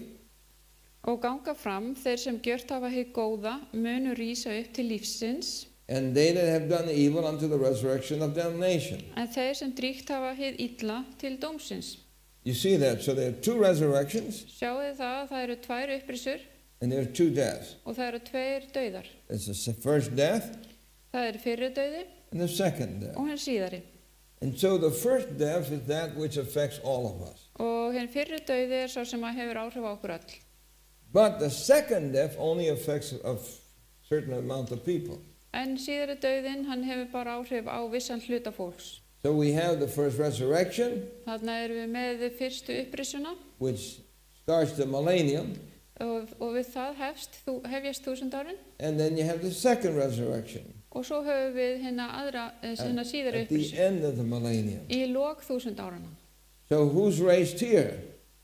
[SPEAKER 2] Og ganga fram, þeir sem gjört hafa hið góða munu rísa upp til lífsins,
[SPEAKER 3] and they that have done evil unto the resurrection of damnation.
[SPEAKER 2] en þeir sem dríkt hafa hið illa til dómsins.
[SPEAKER 3] You see that? So there are two resurrections
[SPEAKER 2] Sjáu þið það eru tvær upprisur
[SPEAKER 3] and there are two deaths.
[SPEAKER 2] og það eru tveir dauðar.
[SPEAKER 3] There's the first death
[SPEAKER 2] Það fyrri dauði
[SPEAKER 3] and the second death.
[SPEAKER 2] og hinn síðari.
[SPEAKER 3] And so the first death is that which affects all of us.
[SPEAKER 2] Og hinn fyrri dauði sá sem að hefur áhrif á okkur öll.
[SPEAKER 3] But the second death only affects a certain amount of people.
[SPEAKER 2] En síðari dauðin, hann hefur bara áhrif á vissan hluta fólks.
[SPEAKER 3] So we have the first resurrection,
[SPEAKER 2] Þarna erum við með fyrstu upprisuna
[SPEAKER 3] which starts the millennium.
[SPEAKER 2] og við það hefjast 1000 árin.
[SPEAKER 3] And then you have the second resurrection
[SPEAKER 2] Og svo höfum við hérna síðari
[SPEAKER 3] at the
[SPEAKER 2] upprís
[SPEAKER 3] end of the millennium.
[SPEAKER 2] í lok 1000 áranna.
[SPEAKER 3] So who's raised here?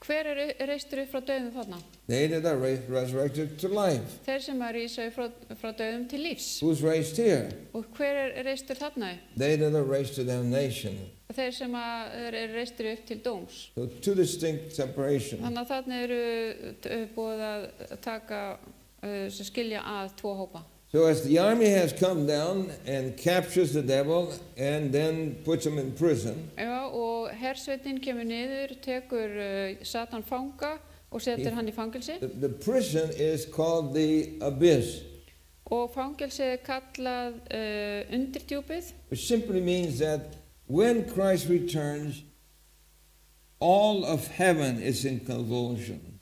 [SPEAKER 2] Hver reistur upp frá dauðum þarna?
[SPEAKER 3] They that are resurrected to life.
[SPEAKER 2] Þeir sem rísa frá dauðum til lífs.
[SPEAKER 3] Who's raised here?
[SPEAKER 2] Og hver reistur þarna?
[SPEAKER 3] They that are raised to damnation.
[SPEAKER 2] Þeir sem reistur upp til dóms.
[SPEAKER 3] So two distinct separations.
[SPEAKER 2] Þannig að þarna búið að taka, skilja að tvo hópa.
[SPEAKER 3] So as the army has come down and captures the devil and then puts him in prison,
[SPEAKER 2] Já, og hersveitin kemur niður, tekur Satan fanga og setur hann í fangelsi.
[SPEAKER 3] the prison is called the abyss,
[SPEAKER 2] Og fangelsið kallað undirdjúpið,
[SPEAKER 3] which simply means that when Christ returns, all of heaven is in convulsion.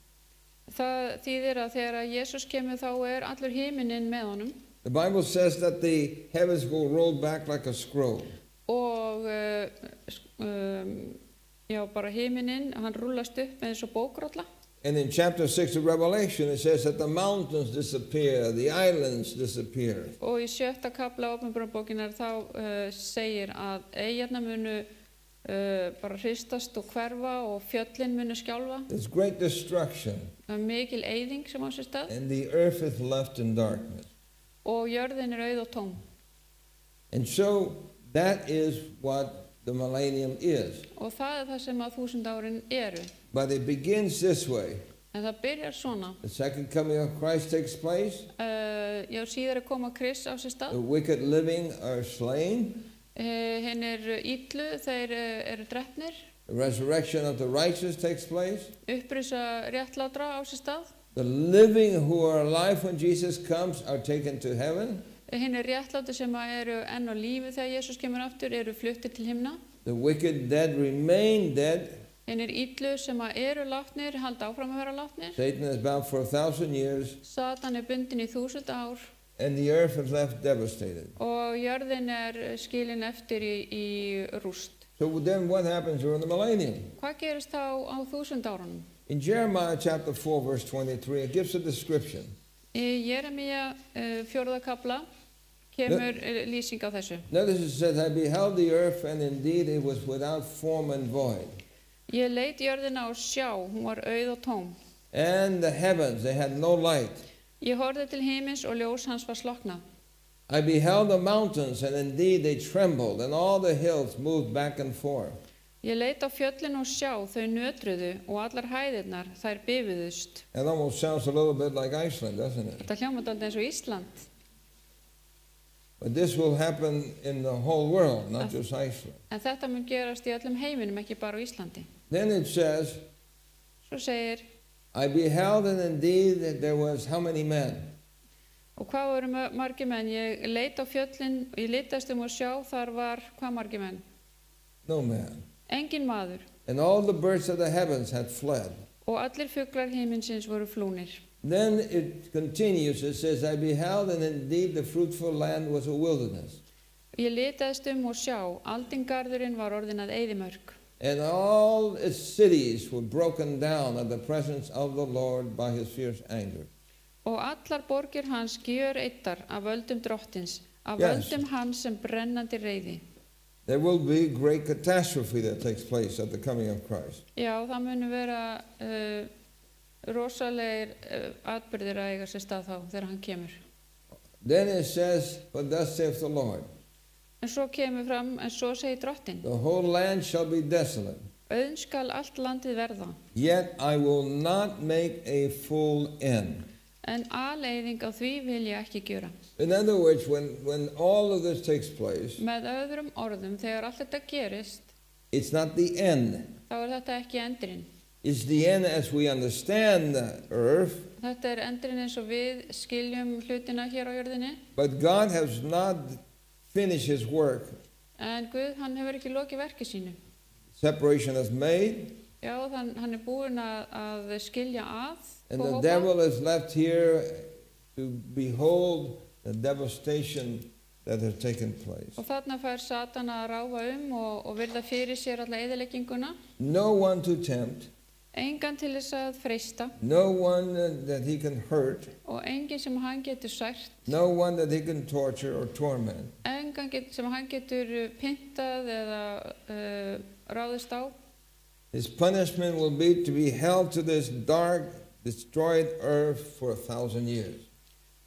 [SPEAKER 2] Það þýðir að þegar Jesús kemur þá allur himinninn með honum.
[SPEAKER 3] The Bible says that the heavens will roll back like a scroll.
[SPEAKER 2] Og já, bara himinninn, hann rúllast upp með eins og bókrolla.
[SPEAKER 3] And in chapter 6 of Revelation, it says that the mountains disappear, the islands disappear.
[SPEAKER 2] Og í 7. kafla Åpenbarabókar þá segir að eyjarnar munu bara hristast og hverfa og fjöllin munu skjálfa.
[SPEAKER 3] There's great destruction.
[SPEAKER 2] Það mikil eyðing sem á sér stað.
[SPEAKER 3] And the earth is left in darkness.
[SPEAKER 2] Og jörðin auð og tóm.
[SPEAKER 3] And so that is what the millennium is.
[SPEAKER 2] Og það það sem að 1000 árin eru.
[SPEAKER 3] But it begins this way.
[SPEAKER 2] En það byrjar svona.
[SPEAKER 3] The second coming of Christ takes place.
[SPEAKER 2] Já, síðar koma Krists á sér stað.
[SPEAKER 3] The wicked living are slain.
[SPEAKER 2] Hinnir illu, þeir eru drepnir.
[SPEAKER 3] The resurrection of the righteous takes place.
[SPEAKER 2] Upprisa réttlátra á sér stað.
[SPEAKER 3] The living who are alive when Jesus comes are taken to heaven.
[SPEAKER 2] Hinnir réttlátu sem eru enn á lífi þegar Jesús kemur aftur eru fluttir til himna.
[SPEAKER 3] The wicked dead remain dead.
[SPEAKER 2] Hinnir illu sem eru látnir halda áfram að vera látnir.
[SPEAKER 3] Satan is bound for 1,000 years.
[SPEAKER 2] Satan bundinn í 1000 ár.
[SPEAKER 3] And the earth is left devastated.
[SPEAKER 2] Og jörðin skilin eftir í rúst.
[SPEAKER 3] So then what happens during the millennium?
[SPEAKER 2] Hvað gerist þá á 1000 árunum?
[SPEAKER 3] In Jeremiah chapter 4 verse 23, it gives a description.
[SPEAKER 2] Í Jeremía 4. kafla kemur lýsing á þessu.
[SPEAKER 3] Notice it says, I beheld the earth and indeed it was without form and void.
[SPEAKER 2] Ég leit jörðina og sjá, hún var auð og tóm.
[SPEAKER 3] And the heavens, they had no light.
[SPEAKER 2] Ég horfði til himins og ljós hans var slokknað.
[SPEAKER 3] I beheld the mountains and indeed they trembled and all the hills moved back and forth.
[SPEAKER 2] Ég leit á fjöllin og sjá, þau nötruðu og allar hæðirnar, þær bifuðust.
[SPEAKER 3] It almost sounds a little bit like Iceland, doesn't it?
[SPEAKER 2] Þetta hljómar dálítið eins og Ísland.
[SPEAKER 3] But this will happen in the whole world, not just Iceland.
[SPEAKER 2] En þetta mun gerast í öllum heiminum, ekki bara á Íslandi.
[SPEAKER 3] Then it says,
[SPEAKER 2] Svo segir,
[SPEAKER 3] I beheld and indeed that there was how many men?
[SPEAKER 2] og hvað voru margir menn? Ég leit á fjöllin, ég litast og sjá, þar var hvað margir menn?
[SPEAKER 3] No man.
[SPEAKER 2] Engin maður.
[SPEAKER 3] And all the birds of the heavens had fled.
[SPEAKER 2] Og allir fuglar himinsins voru flúnir.
[SPEAKER 3] Then it continues, it says, I beheld and indeed the fruitful land was a wilderness.
[SPEAKER 2] Ég litaðist og sjá, aldingarðurinn var orðin að eyðimörk.
[SPEAKER 3] And all its cities were broken down at the presence of the Lord by his fierce anger.
[SPEAKER 2] Og allar borgir hans gjöreyddar af völdum drottins, af
[SPEAKER 3] Yes.
[SPEAKER 2] völdum hans sem brennandi reiði.
[SPEAKER 3] There will be great catastrophe that takes place at the coming of Christ.
[SPEAKER 2] Já, það munu vera rosalegir atburðir að eiga sér stað þá þegar hann kemur.
[SPEAKER 3] Then it says, but thus saith the Lord,
[SPEAKER 2] En svo kemur fram, en svo segir drottin,
[SPEAKER 3] the whole land shall be desolate,
[SPEAKER 2] auðn skal allt landið verða,
[SPEAKER 3] yet I will not make a full end.
[SPEAKER 2] en aleiðing á því vil ég ekki gjöra.
[SPEAKER 3] In other words, when all of this takes place,
[SPEAKER 2] Með öðrum orðum, þegar allt þetta gerist,
[SPEAKER 3] it's not the end.
[SPEAKER 2] þá þetta ekki endurinn.
[SPEAKER 3] It's the end as we understand the earth,
[SPEAKER 2] Þetta endurinn eins og við skiljum hlutina hér á jörðinni,
[SPEAKER 3] but God has not finished his work.
[SPEAKER 2] en Guð, hann hefur ekki lokið verki sínu.
[SPEAKER 3] Separation is made,
[SPEAKER 2] Já, hann búinn að skilja að
[SPEAKER 3] and
[SPEAKER 2] og
[SPEAKER 3] the
[SPEAKER 2] hópa.
[SPEAKER 3] devil is left here to behold the devastation that has taken place.
[SPEAKER 2] Og þarna fær Satan að ráfa og virða fyrir sér alla eyðilegginguna.
[SPEAKER 3] No one to tempt,
[SPEAKER 2] engan til þess að freista
[SPEAKER 3] no one that he can hurt,
[SPEAKER 2] og engin sem hann getur sært,
[SPEAKER 3] no one that he can torture or torment.
[SPEAKER 2] engan sem hann getur pyntað eða ráðist á.
[SPEAKER 3] His punishment will be to be held to this dark, destroyed earth for 1,000 years.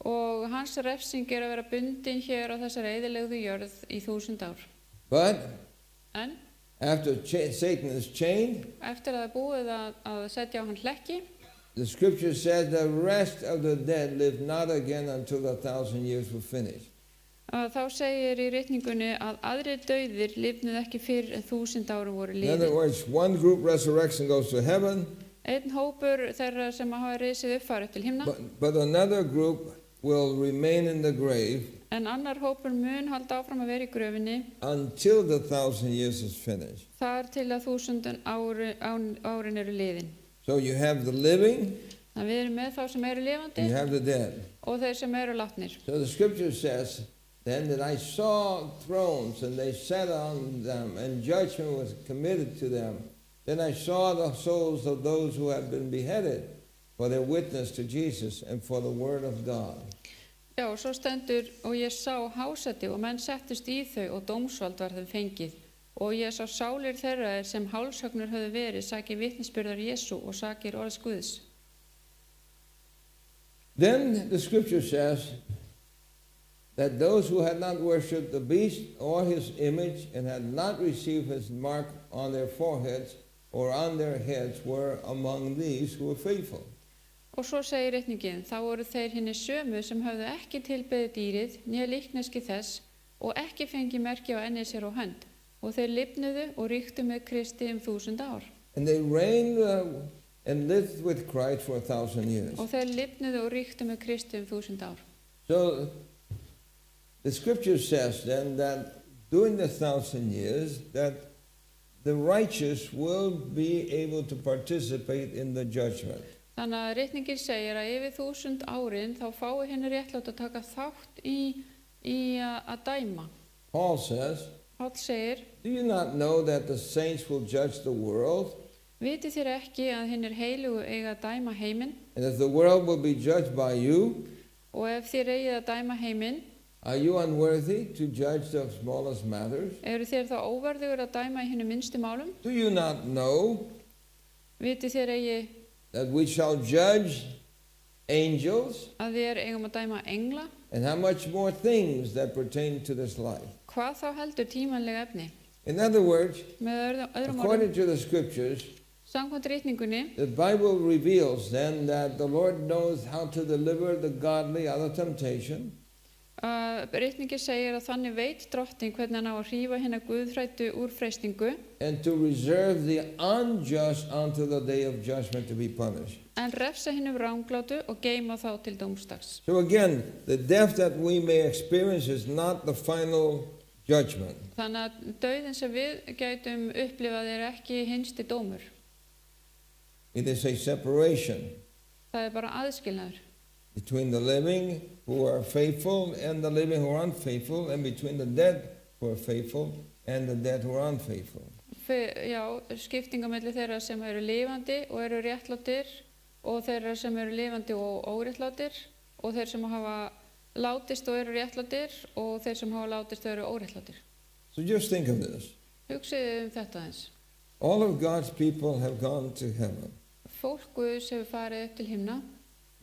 [SPEAKER 2] Og hans refsing að vera bundin hér á þessari eyðilegðu jörð í 1000 ár.
[SPEAKER 3] But
[SPEAKER 2] En
[SPEAKER 3] after Satan is chained,
[SPEAKER 2] eftir að það er búið að setja á hann hlekki,
[SPEAKER 3] the scripture says the rest of the dead live not again until the 1,000 years were finished.
[SPEAKER 2] þá segir í ritningunni að aðrir dauðir lifnuð ekki fyrr en 1000 árum voru
[SPEAKER 3] In other
[SPEAKER 2] liðin.
[SPEAKER 3] words, one group resurrection goes to heaven,
[SPEAKER 2] Einn hópur þeirra sem hafa risið upp farið til himna,
[SPEAKER 3] but another group will remain in the grave
[SPEAKER 2] en annar hópur mun halda áfram að vera í gröfinni
[SPEAKER 3] until the 1,000 years is finished.
[SPEAKER 2] þar til að 1000 árin eru liðin.
[SPEAKER 3] So you have the living
[SPEAKER 2] Þannig að við erum með þá sem eru
[SPEAKER 3] and
[SPEAKER 2] lifandi
[SPEAKER 3] you have the dead.
[SPEAKER 2] og þeir sem eru látnir.
[SPEAKER 3] So the scripture says then that I saw thrones and they sat on them and judgment was committed to them. Then I saw the souls of those who had been beheaded for their witness to Jesus and for the word of God.
[SPEAKER 2] Já, og svo stendur, og ég sá hásæti og menn settust í þau og dómsvald var þeim fengið. Og ég sá sálir þeirra sem hálshögnur höfðu verið, sakir vitnisburðar Jesú og sakir orðs Guðs.
[SPEAKER 3] Then the scripture says that those who had not worshipped the beast or his image and had not received his mark on their foreheads or on their heads were among these who were faithful.
[SPEAKER 2] Og svo segir ritningin, þá voru þeir hinni sömu sem höfðu ekki tilbeðið dýrið, né líkneski þess, og ekki fengi merki á enni sér og hönd. Og þeir lifnuðu og ríktu með Kristi 1000 ár.
[SPEAKER 3] And they reigned and lived with Christ for 1,000 years.
[SPEAKER 2] Og þeir lifnuðu og ríktu með Kristi 1000 ár.
[SPEAKER 3] So the scripture says then that during the 1,000 years that the righteous will be able to participate in the judgment.
[SPEAKER 2] Þannig að ritningin segir að yfir 1000 árin þá fái henni réttlátt að taka þátt í að dæma.
[SPEAKER 3] Paul says,
[SPEAKER 2] Páll segir,
[SPEAKER 3] do you not know that the saints will judge the world?
[SPEAKER 2] vitið þér ekki að hinnir heilugu eiga að dæma heiminn?
[SPEAKER 3] And if the world will be judged by you,
[SPEAKER 2] Og ef þér eigið að dæma heiminn,
[SPEAKER 3] are you unworthy to judge the smallest matters?
[SPEAKER 2] eru þér þá óverðugur að dæma í hinnum minnstu málum?
[SPEAKER 3] Do you not know
[SPEAKER 2] Vitið þér eigi
[SPEAKER 3] that we shall judge angels?
[SPEAKER 2] að þér eigum að dæma engla?
[SPEAKER 3] And how much more things that pertain to this life?
[SPEAKER 2] Hvað þá heldur tímanlega efni?
[SPEAKER 3] In other words,
[SPEAKER 2] Með öðrum
[SPEAKER 3] according
[SPEAKER 2] orðum,
[SPEAKER 3] to the scriptures,
[SPEAKER 2] samkvæmt ritningunni,
[SPEAKER 3] the Bible reveals then that the Lord knows how to deliver the godly out of temptation,
[SPEAKER 2] ritningi segir að þannig veit drottin hvernig hann á að hrífa hinna guðhræddu úr freistingu,
[SPEAKER 3] and to reserve the unjust until the day of judgment to be punished.
[SPEAKER 2] en refsa hinnum ránglátu og geyma þá til dómstags.
[SPEAKER 3] So again, the death that we may experience is not the final judgment.
[SPEAKER 2] Þannig að dauðin sem við gætum upplifað er ekki hinsti dómur.
[SPEAKER 3] It is a separation
[SPEAKER 2] Það er bara aðskilnaður
[SPEAKER 3] between the living who are faithful and the living who are unfaithful, and between the dead who are faithful and the dead who are unfaithful.
[SPEAKER 2] Já, skipting á milli þeirra sem eru lifandi og eru réttlátir og þeirra sem eru lifandi og óréttlátir og þeir sem hafa látist og eru réttlátir og þeir sem hafa látist og eru óréttlátir.
[SPEAKER 3] So just think of this.
[SPEAKER 2] Hugsið þetta eins.
[SPEAKER 3] All of God's people have gone to heaven.
[SPEAKER 2] Fólk Guðs hefur farið upp til himna.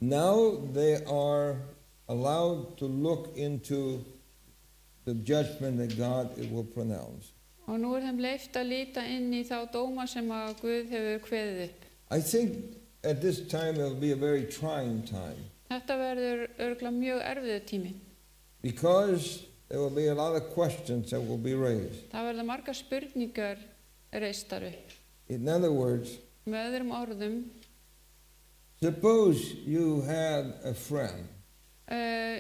[SPEAKER 3] Now they are allowed to look into the judgment that God will pronounce.
[SPEAKER 2] Og nú þeim leyft að líta inn í þá dóma sem að Guð hefur kveðið upp.
[SPEAKER 3] I think at this time it will be a very trying time
[SPEAKER 2] Þetta verður örugglega mjög erfiður tími.
[SPEAKER 3] because there will be a lot of questions that will be raised.
[SPEAKER 2] Það verða margar spurningar reistar upp.
[SPEAKER 3] In other words,
[SPEAKER 2] Með öðrum orðum,
[SPEAKER 3] suppose you had a friend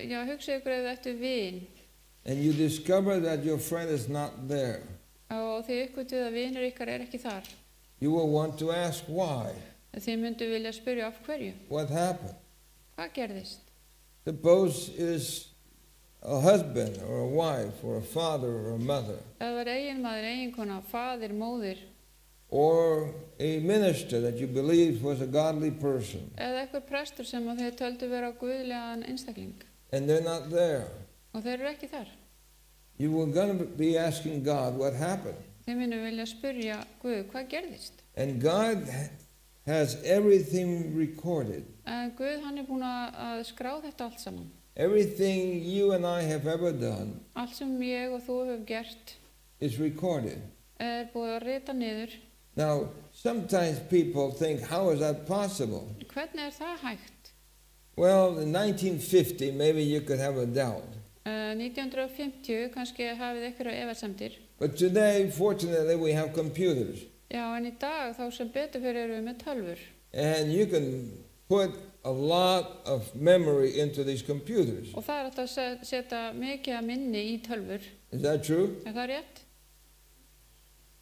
[SPEAKER 2] já, hugsið ykkur ef þetta er vin
[SPEAKER 3] and you discover that your friend is not there.
[SPEAKER 2] og þið uppgötuð að vinur ykkar er ekki þar.
[SPEAKER 3] You will want to ask why.
[SPEAKER 2] Þið myndu vilja spyrja af hverju.
[SPEAKER 3] What happened?
[SPEAKER 2] Hvað gerðist?
[SPEAKER 3] Suppose it is a husband or a wife or a father or a mother,
[SPEAKER 2] Ef það er eiginmaður, eiginkona, faðir, móðir
[SPEAKER 3] or a minister that you believed was a godly person,
[SPEAKER 2] eða einhver prestur sem að þeir töldu vera guðlegan einstakling
[SPEAKER 3] and they're not there,
[SPEAKER 2] og þeir eru ekki þar.
[SPEAKER 3] you were going to be asking God what happened.
[SPEAKER 2] Þeir munu vilja spyrja Guð, hvað gerðist?
[SPEAKER 3] And God has everything recorded.
[SPEAKER 2] En Guð, hann er búinn að skrá þetta allt saman.
[SPEAKER 3] Everything you and I have ever done
[SPEAKER 2] Allt sem ég og þú hefur gert
[SPEAKER 3] is recorded.
[SPEAKER 2] er búið að rita niður.
[SPEAKER 3] Now, sometimes people think, how is that possible?
[SPEAKER 2] Hvernig er það hægt?
[SPEAKER 3] Well, in 1950, maybe you could have a doubt.
[SPEAKER 2] 1950 kannski hafið einhverja efasemdir.
[SPEAKER 3] But today, fortunately, we have computers.
[SPEAKER 2] Já, en í dag þá sem betur fyrir erum við með tölvur.
[SPEAKER 3] And you can put a lot of memory into these computers.
[SPEAKER 2] Og það er hægt að setja mikið af minni í tölvur.
[SPEAKER 3] Is that true?
[SPEAKER 2] Er það rétt?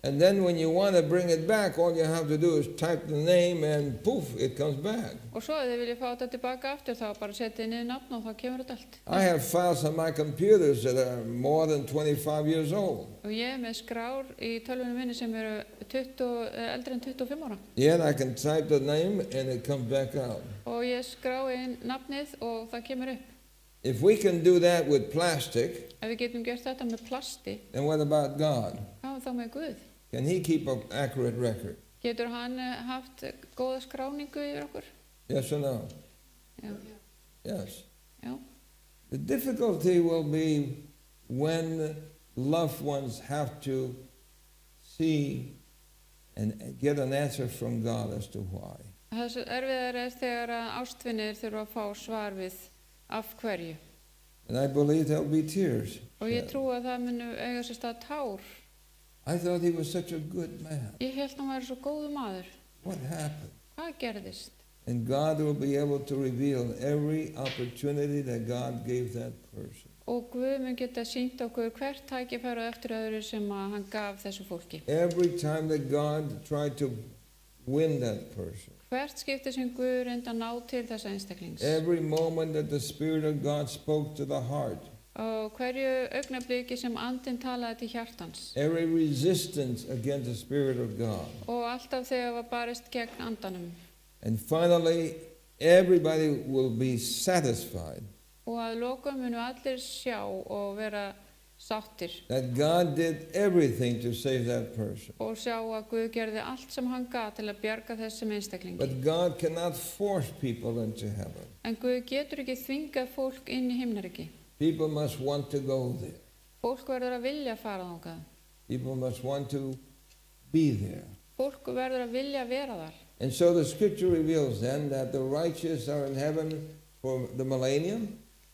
[SPEAKER 3] And then when you want to bring it back, all you have to do is type the name and poof, it comes back.
[SPEAKER 2] Og svo ef þið viljið fá þetta tilbaka aftur þá bara setja niður nafn og þá kemur þetta allt.
[SPEAKER 3] I have files on my computers that are more than 25 years old.
[SPEAKER 2] Og ég er með skrár í tölvunum minni sem eru eldri en 25 ára.
[SPEAKER 3] Yet I can type the name and it comes back out.
[SPEAKER 2] Og ég skrái inn nafnið og það kemur upp.
[SPEAKER 3] If we can do that with plastic,
[SPEAKER 2] Ef við getum gert þetta með plasti,
[SPEAKER 3] then what about God?
[SPEAKER 2] hvað er þá með Guð?
[SPEAKER 3] Can He keep an accurate record?
[SPEAKER 2] Getur hann haft góða skráningu yfir okkur?
[SPEAKER 3] Yes or no?
[SPEAKER 2] Já.
[SPEAKER 3] Yes.
[SPEAKER 2] Já.
[SPEAKER 3] The difficulty will be when loved ones have to see and get an answer from God as to why.
[SPEAKER 2] Það sem erfiðar er þegar að ástvinir þurfa að fá svar við af hverju.
[SPEAKER 3] And I believe there'll be tears.
[SPEAKER 2] Og ég trúi að það munu eiga sér stað tár.
[SPEAKER 3] I thought he was such a good man.
[SPEAKER 2] Ég held hann væri svo góður maður.
[SPEAKER 3] What happened?
[SPEAKER 2] Hvað gerðist?
[SPEAKER 3] And God will be able to reveal every opportunity that God gave that person.
[SPEAKER 2] Og Guð mun geta sýnt okkur hvert tækifæri eftir öðru sem að hann gaf þessu fólki.
[SPEAKER 3] Every time that God tried to win that person.
[SPEAKER 2] Hvert skipti sem Guð reyndi að ná til þessa einstaklings.
[SPEAKER 3] Every moment that the Spirit of God spoke to the heart.
[SPEAKER 2] Og hverju augnabliki sem andinn talaði til hjartans.
[SPEAKER 3] Every resistance against the Spirit of God.
[SPEAKER 2] Og alltaf þegar var barist gegn andanum.
[SPEAKER 3] And finally, everybody will be satisfied
[SPEAKER 2] Og að lokum munu allir sjá og vera sáttir.
[SPEAKER 3] that God did everything to save that person.
[SPEAKER 2] Og sjá að Guð gerði allt sem hann gat til að bjarga þessum einstaklingi.
[SPEAKER 3] But God cannot force people into heaven.
[SPEAKER 2] En Guð getur ekki þvingað fólk inn í himnaríki.
[SPEAKER 3] People must want to go there.
[SPEAKER 2] Fólk verður að vilja fara þangað.
[SPEAKER 3] People must want to be there.
[SPEAKER 2] Fólk verður að vilja vera þar.
[SPEAKER 3] And so the scripture reveals then that the righteous are in heaven for the millennium.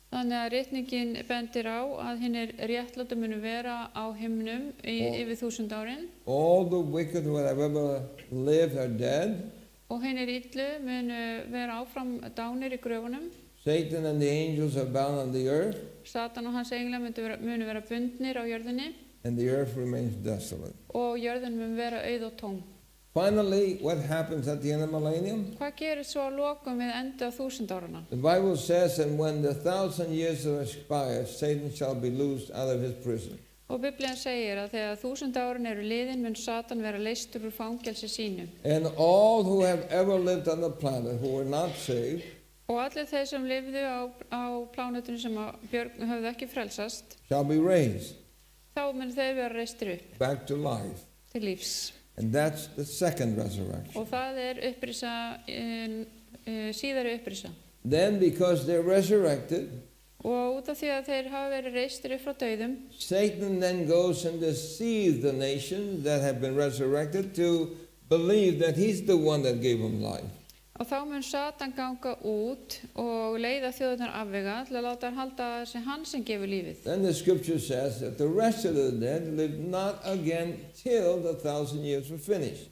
[SPEAKER 2] Þannig að ritningin bendir á að hinnir réttlátu munu vera á himnum yfir 1000 árin.
[SPEAKER 3] All the wicked who have ever lived are dead.
[SPEAKER 2] Og hinnir illu munu vera áfram dánir í gröfunum.
[SPEAKER 3] Satan and the angels are bound on the earth.
[SPEAKER 2] Satan og hans englar munu vera bundnir á jörðinni.
[SPEAKER 3] And the earth remains desolate.
[SPEAKER 2] Og jörðin mun vera auð og tóm.
[SPEAKER 3] Finally, what happens at the end of the millennium?
[SPEAKER 2] Hvað gerist svo að lokum við enda 1000 árana?
[SPEAKER 3] The Bible says, and when the 1,000 years are expired, Satan shall be loosed out of his prison.
[SPEAKER 2] Og Biblían segir að þegar 1000 árin eru liðin mun Satan vera leystur úr fangelsi sínu.
[SPEAKER 3] And all who have ever lived on the planet who were not saved
[SPEAKER 2] Og allir þeir sem lifðu á plánetunum sem höfðu ekki frelsast,
[SPEAKER 3] shall be raised
[SPEAKER 2] þá mun þeir vera reistir upp
[SPEAKER 3] back to life.
[SPEAKER 2] til lífs.
[SPEAKER 3] And that's the second resurrection.
[SPEAKER 2] Og það upprisa, síðari upprisa.
[SPEAKER 3] Then, because they're resurrected,
[SPEAKER 2] Og út af því að þeir hafa verið reistir upp frá dauðum,
[SPEAKER 3] Satan then goes and deceives the nations that have been resurrected to believe that he's the one that gave them life.
[SPEAKER 2] og þá mun Satan ganga út og leiða þjóðurnar afvega til að láta halda að það sé hann sem gefur lífið.
[SPEAKER 3] Then the scripture says that the rest of the dead lived not again till the 1,000 years were finished.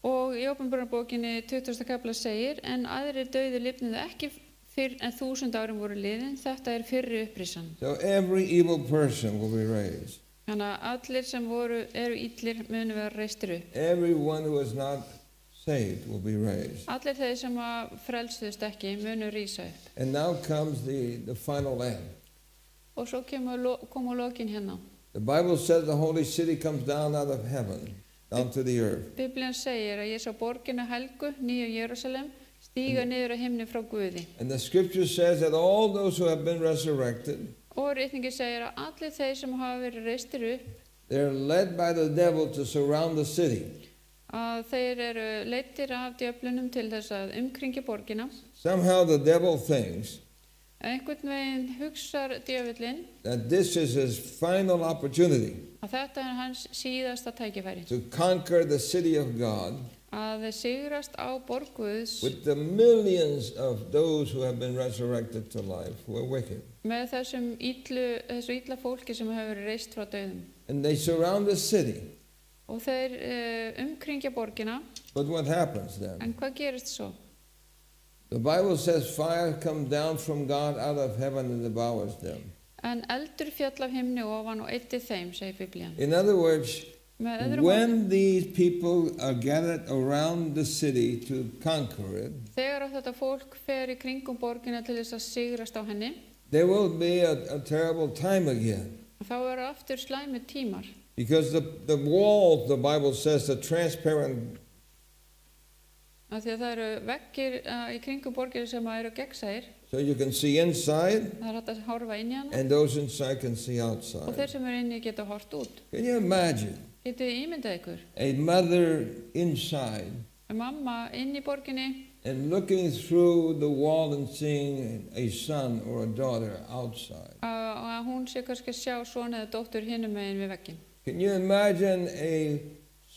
[SPEAKER 2] Og í Åpenbararbókinni 20. kafla segir, en aðrir dauðir lifnuðu ekki fyrr en 1000 árin voru liðin, þetta fyrri upprisan.
[SPEAKER 3] So every evil person will be raised.
[SPEAKER 2] Þannig að allir sem eru illir munu vera reistir upp.
[SPEAKER 3] Everyone who is not saved will be raised.
[SPEAKER 2] Allir þeir sem frelsuðust ekki munu rísa upp.
[SPEAKER 3] And now comes the final end.
[SPEAKER 2] Og svo koma lokin hérna.
[SPEAKER 3] The Bible says the holy city comes down out of heaven. down to the earth.
[SPEAKER 2] Biblían segir að ég sá borgina helgu, nýju Jerúsalem, stíga niður að himni frá Guði.
[SPEAKER 3] And the scripture says that all those who have been resurrected,
[SPEAKER 2] Og ritningi segir að allir þeir sem hafa verið reistir upp,
[SPEAKER 3] they're led by the devil to surround the city.
[SPEAKER 2] að þeir eru leiddir af djöflunum til þess að umkringi borgina.
[SPEAKER 3] Somehow the devil thinks
[SPEAKER 2] Einhvern veginn hugsar djöfullinn
[SPEAKER 3] that this is his final opportunity
[SPEAKER 2] að þetta er hans síðasta tækifæri.
[SPEAKER 3] to conquer the city of God
[SPEAKER 2] Að þeir sigrast á borg Guðs
[SPEAKER 3] with the millions of those who have been resurrected to life who are wicked.
[SPEAKER 2] með þessu illa fólki sem hefur verið reist frá dauðum.
[SPEAKER 3] And they surround the city.
[SPEAKER 2] Og þeir umkringja borgina,
[SPEAKER 3] But what happens then?
[SPEAKER 2] en hvað gerist svo?
[SPEAKER 3] The Bible says fire comes down from God out of heaven and devours them.
[SPEAKER 2] En eldur fjall af himni ofan og eyddi þeim, segir Biblían.
[SPEAKER 3] In other words,
[SPEAKER 2] Með öðrum orðum,
[SPEAKER 3] when these people are gathered around the city to conquer it,
[SPEAKER 2] þegar að þetta fólk fer í kringum borgina til þess að sigrast á henni,
[SPEAKER 3] there will be a terrible time again.
[SPEAKER 2] þá eru aftur slæmi tímar.
[SPEAKER 3] Because the walls, the Bible says, the transparent,
[SPEAKER 2] Af því að það eru veggir í kringum borgina sem eru gegnsæir,
[SPEAKER 3] so you can see inside,
[SPEAKER 2] það er hægt að horfa inn í hana,
[SPEAKER 3] and those inside can see
[SPEAKER 2] og
[SPEAKER 3] outside.
[SPEAKER 2] þeir sem eru inni geta hort út.
[SPEAKER 3] Can you imagine
[SPEAKER 2] Getið þið ímyndað ykkur?
[SPEAKER 3] a mother inside
[SPEAKER 2] Mamma inn í borginni
[SPEAKER 3] and looking through the wall and seeing a son or a daughter outside?
[SPEAKER 2] og að hún sé kannski að sjá svona eða dóttur hinum megin við vegginn.
[SPEAKER 3] Can you imagine a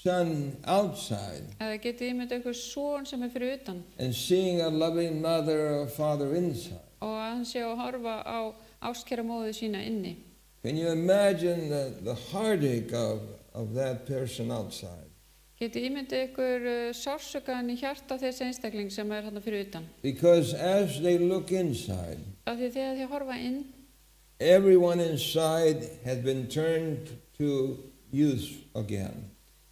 [SPEAKER 3] son outside
[SPEAKER 2] Eða getið þið ímyndað ykkur son sem er fyrir utan
[SPEAKER 3] and seeing a loving mother or father inside?
[SPEAKER 2] og að hann sé að horfa á ástkæra móðu sína inni.
[SPEAKER 3] Can you imagine the heartache of that person outside?
[SPEAKER 2] Getið ímyndað ykkur sársökan í hjarta þess einstakling sem er hann fyrir utan.
[SPEAKER 3] Because as they look inside,
[SPEAKER 2] Af því þegar þið horfa inn,
[SPEAKER 3] everyone inside has been turned to youth again.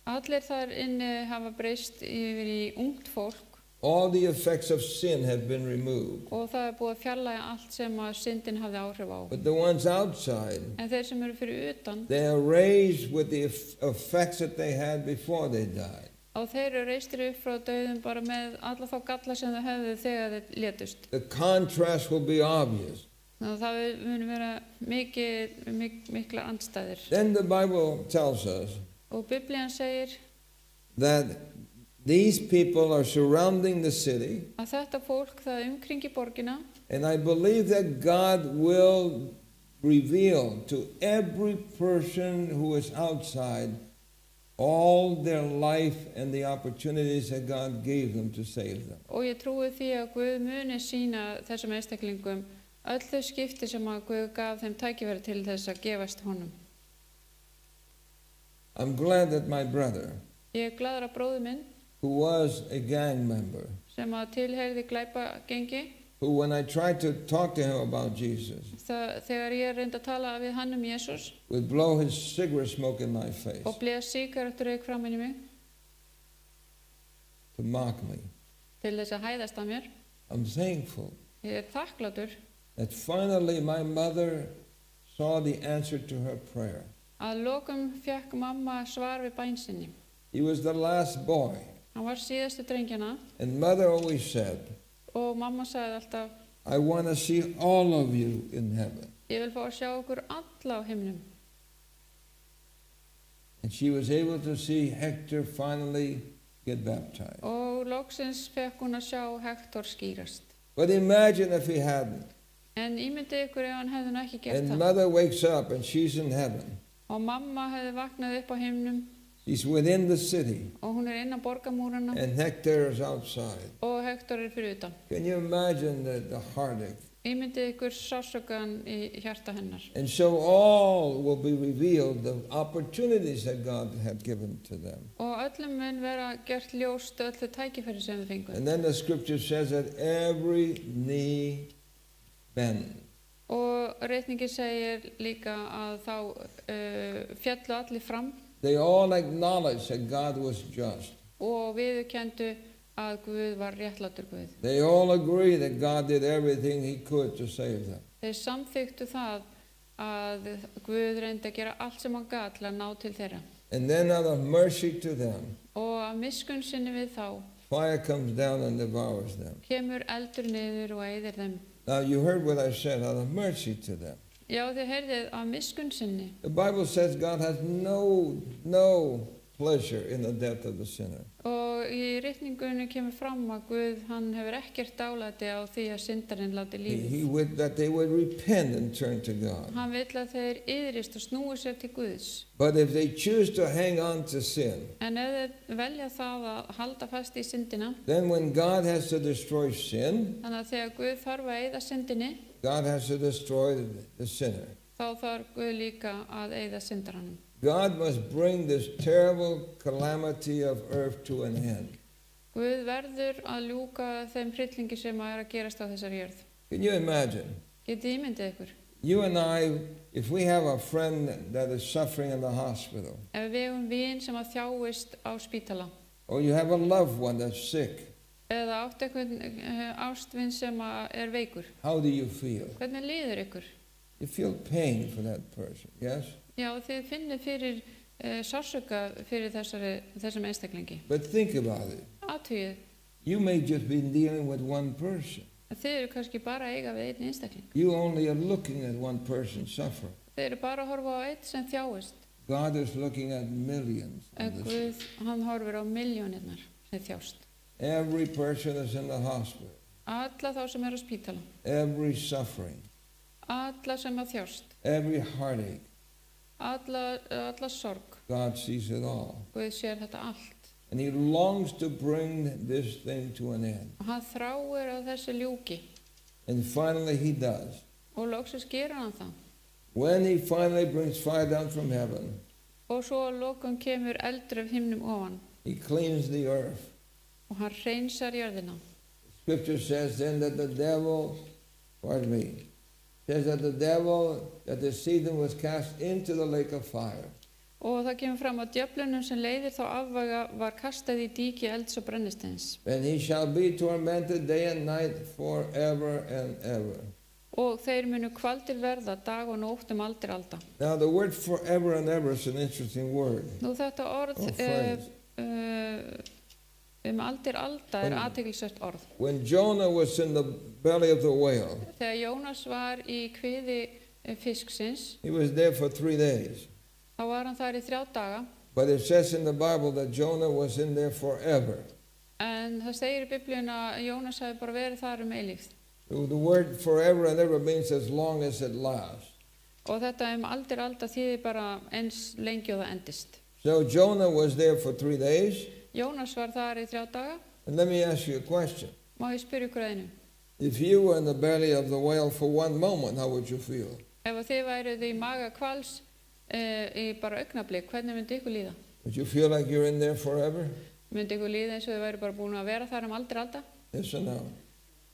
[SPEAKER 2] allir þar inni hafa breyst yfir í ungt fólk
[SPEAKER 3] All the effects of sin have been removed.
[SPEAKER 2] og það er búið að fjarlægja allt sem að syndin hafði áhrif á.
[SPEAKER 3] But the ones outside,
[SPEAKER 2] En þeir sem eru fyrir utan,
[SPEAKER 3] they are raised with the effects that they had before they died.
[SPEAKER 2] og þeir eru reistir upp frá dauðum bara með alla þá galla sem þau höfðu þegar þeir létust.
[SPEAKER 3] The contrast will be obvious.
[SPEAKER 2] Þannig að það mun vera mikla andstæður.
[SPEAKER 3] Then the Bible tells us
[SPEAKER 2] Og Biblían segir
[SPEAKER 3] that these people are surrounding the city,
[SPEAKER 2] að þetta fólk það umkringi borgina
[SPEAKER 3] and I believe that God will reveal to every person who is outside all their life and the opportunities that God gave them to save them.
[SPEAKER 2] og ég trúi því að Guð muni sína þessum einstaklingum öll þau skipti sem að Guð gaf þeim tækifæri til þess að gefast honum.
[SPEAKER 3] I'm glad that my brother,
[SPEAKER 2] Ég er glaður að bróður minn
[SPEAKER 3] who was a gang member,
[SPEAKER 2] sem að tilheyrði glæpagengi,
[SPEAKER 3] who when I tried to talk to him about Jesus,
[SPEAKER 2] þegar ég reyndi að tala við hann Jesus
[SPEAKER 3] would blow his cigarette smoke in my face
[SPEAKER 2] og blés sígarettureyk framan í mig
[SPEAKER 3] to mock me.
[SPEAKER 2] til þess að hæðast að mér.
[SPEAKER 3] I'm thankful
[SPEAKER 2] Ég er þakklátur
[SPEAKER 3] that finally my mother saw the answer to her prayer.
[SPEAKER 2] að lokum fékk mamma svar við bæn sinni.
[SPEAKER 3] He was the last boy,
[SPEAKER 2] Hann var síðastu drengjana
[SPEAKER 3] and mother always said,
[SPEAKER 2] og mamma sagði alltaf,
[SPEAKER 3] I want to see all of you in heaven.
[SPEAKER 2] ég vil fá að sjá okkur alla á himnum.
[SPEAKER 3] And she was able to see Hector finally get baptized.
[SPEAKER 2] Og loksins fekk hún að sjá Hektor skýrast.
[SPEAKER 3] But imagine if he hadn't.
[SPEAKER 2] En ímyndið ykkur ef hann hefði nú ekki gert
[SPEAKER 3] And
[SPEAKER 2] það.
[SPEAKER 3] mother wakes up and she's in heaven.
[SPEAKER 2] Og mamma hefði vaknað upp á himnum
[SPEAKER 3] She's within the city,
[SPEAKER 2] og hún er innan borgamúrana
[SPEAKER 3] and Hector is outside.
[SPEAKER 2] og Hektor er fyrir utan.
[SPEAKER 3] Can you imagine the heartache?
[SPEAKER 2] Ímyndið ykkur sásökan í hjarta hennar.
[SPEAKER 3] And so all will be revealed, the opportunities that God had given to them.
[SPEAKER 2] Og öllum mun vera gert ljóst öll þau tækifæri sem við fengum.
[SPEAKER 3] And then the scripture says that every knee bend.
[SPEAKER 2] Og reikningi segir líka að þá fjallu allir fram
[SPEAKER 3] They all acknowledged that God was just.
[SPEAKER 2] og viðurkenndu að Guð var réttlátur Guð.
[SPEAKER 3] They all agree that God did everything he could to save them.
[SPEAKER 2] Þeir samþyktu það að Guð reyndi að gera allt sem hann gat til að ná til þeirra.
[SPEAKER 3] And then out of mercy to them,
[SPEAKER 2] og af miskunn sinni við þá
[SPEAKER 3] fire comes down and devours them.
[SPEAKER 2] kemur eldur niður og eyðir þeim.
[SPEAKER 3] Now you heard what I said, out of mercy to them.
[SPEAKER 2] Já, þið heyrðið af miskunn sinni.
[SPEAKER 3] The Bible says God has no pleasure in the death of the sinner.
[SPEAKER 2] Og í ritningunni kemur fram að Guð, hann hefur ekkert dálæti á því að syndarinn láti lífið.
[SPEAKER 3] He would that they would repent and turn to God.
[SPEAKER 2] Hann vill að þeir iðrist og snúi sér til Guðs.
[SPEAKER 3] But if they choose to hang on to sin,
[SPEAKER 2] En ef þeir velja það að halda fast í syndina,
[SPEAKER 3] then when God has to destroy sin,
[SPEAKER 2] þannig að þegar Guð þarf að eyða syndinni,
[SPEAKER 3] God has to destroy the sinner.
[SPEAKER 2] þá þarf Guð líka að eyða syndaranum.
[SPEAKER 3] God must bring this terrible calamity of earth to an end.
[SPEAKER 2] Guð verður að ljúka þeim hryllingi sem að gerast á þessari jörð.
[SPEAKER 3] Can you imagine?
[SPEAKER 2] Getið ímyndið ykkur?
[SPEAKER 3] You and I, if we have a friend that is suffering in the hospital,
[SPEAKER 2] Ef við eigum vin sem að þjáist á spítala,
[SPEAKER 3] or you have a loved one that's sick,
[SPEAKER 2] eða átt einhvern ástvin sem að veikur,
[SPEAKER 3] how do you feel?
[SPEAKER 2] hvernig líður ykkur?
[SPEAKER 3] You feel pain for that person, yes?
[SPEAKER 2] Já, þið finnið fyrir sársauka fyrir þessum einstaklingi.
[SPEAKER 3] But think about it.
[SPEAKER 2] Athugið,
[SPEAKER 3] You may just be dealing with one person.
[SPEAKER 2] þið eru kannski bara að eiga við einn einstakling.
[SPEAKER 3] You only are looking at one person suffer.
[SPEAKER 2] Þið eru bara að horfa á einn sem þjáist.
[SPEAKER 3] God is looking at millions.
[SPEAKER 2] En
[SPEAKER 3] Of this.
[SPEAKER 2] Guð, hann horfir á milljónirnar sem þjást.
[SPEAKER 3] Every person that's in the hospital,
[SPEAKER 2] Alla þá sem eru á spítala,
[SPEAKER 3] every suffering,
[SPEAKER 2] alla sem að þjást,
[SPEAKER 3] every heartache,
[SPEAKER 2] alla sorg.
[SPEAKER 3] God sees it all.
[SPEAKER 2] Guð sér þetta allt.
[SPEAKER 3] And He longs to bring this thing to an end.
[SPEAKER 2] Og hann þráir að þessu ljúki.
[SPEAKER 3] And finally He does.
[SPEAKER 2] Og loksins gerir hann það.
[SPEAKER 3] When He finally brings fire down from heaven,
[SPEAKER 2] Og svo að lokum kemur eldur af himnum ofan.
[SPEAKER 3] He cleans the earth.
[SPEAKER 2] Og hann hreinsar jörðina.
[SPEAKER 3] Scripture says then that the devil, says that the devil that deceived him was cast into the lake of fire.
[SPEAKER 2] Og það kemur fram að djöflunum sem leiðir þá afvæga var kastað í díki elds og brennisteins.
[SPEAKER 3] And he shall be tormented day and night forever and ever.
[SPEAKER 2] Og þeir munu kvaldir verða dag og nótt aldir alda.
[SPEAKER 3] Now the word forever and ever is an interesting word.
[SPEAKER 2] Nú þetta orð
[SPEAKER 3] phrase.
[SPEAKER 2] Aldir alda athyglisvert orð.
[SPEAKER 3] When Jonah was in the belly of the whale,
[SPEAKER 2] Þegar Jónas var í kviði fisksins,
[SPEAKER 3] he was there for 3 days.
[SPEAKER 2] þá var hann þar í 3 daga.
[SPEAKER 3] But it says in the Bible that Jonah was in there forever.
[SPEAKER 2] En það segir í Biblíun að Jónas hafi bara verið þar eilífð.
[SPEAKER 3] So the word forever and ever means as long as it lasts.
[SPEAKER 2] Og þetta aldir alda þýðir bara eins lengi og það endist.
[SPEAKER 3] So Jonah was there for 3 days.
[SPEAKER 2] Jónas var þar í 3 daga.
[SPEAKER 3] And let me ask you a question.
[SPEAKER 2] Má ég spyrja ykkur að einu?
[SPEAKER 3] If you were in the belly of the whale for 1 moment, how would you feel?
[SPEAKER 2] Ef þið væruð í maga hvals í bara augnablik, hvernig myndi ykkur líða?
[SPEAKER 3] Would you feel like you're in there forever?
[SPEAKER 2] Myndi ykkur líða eins og þið væru bara búin að vera þar aldir alda?
[SPEAKER 3] Yes or no?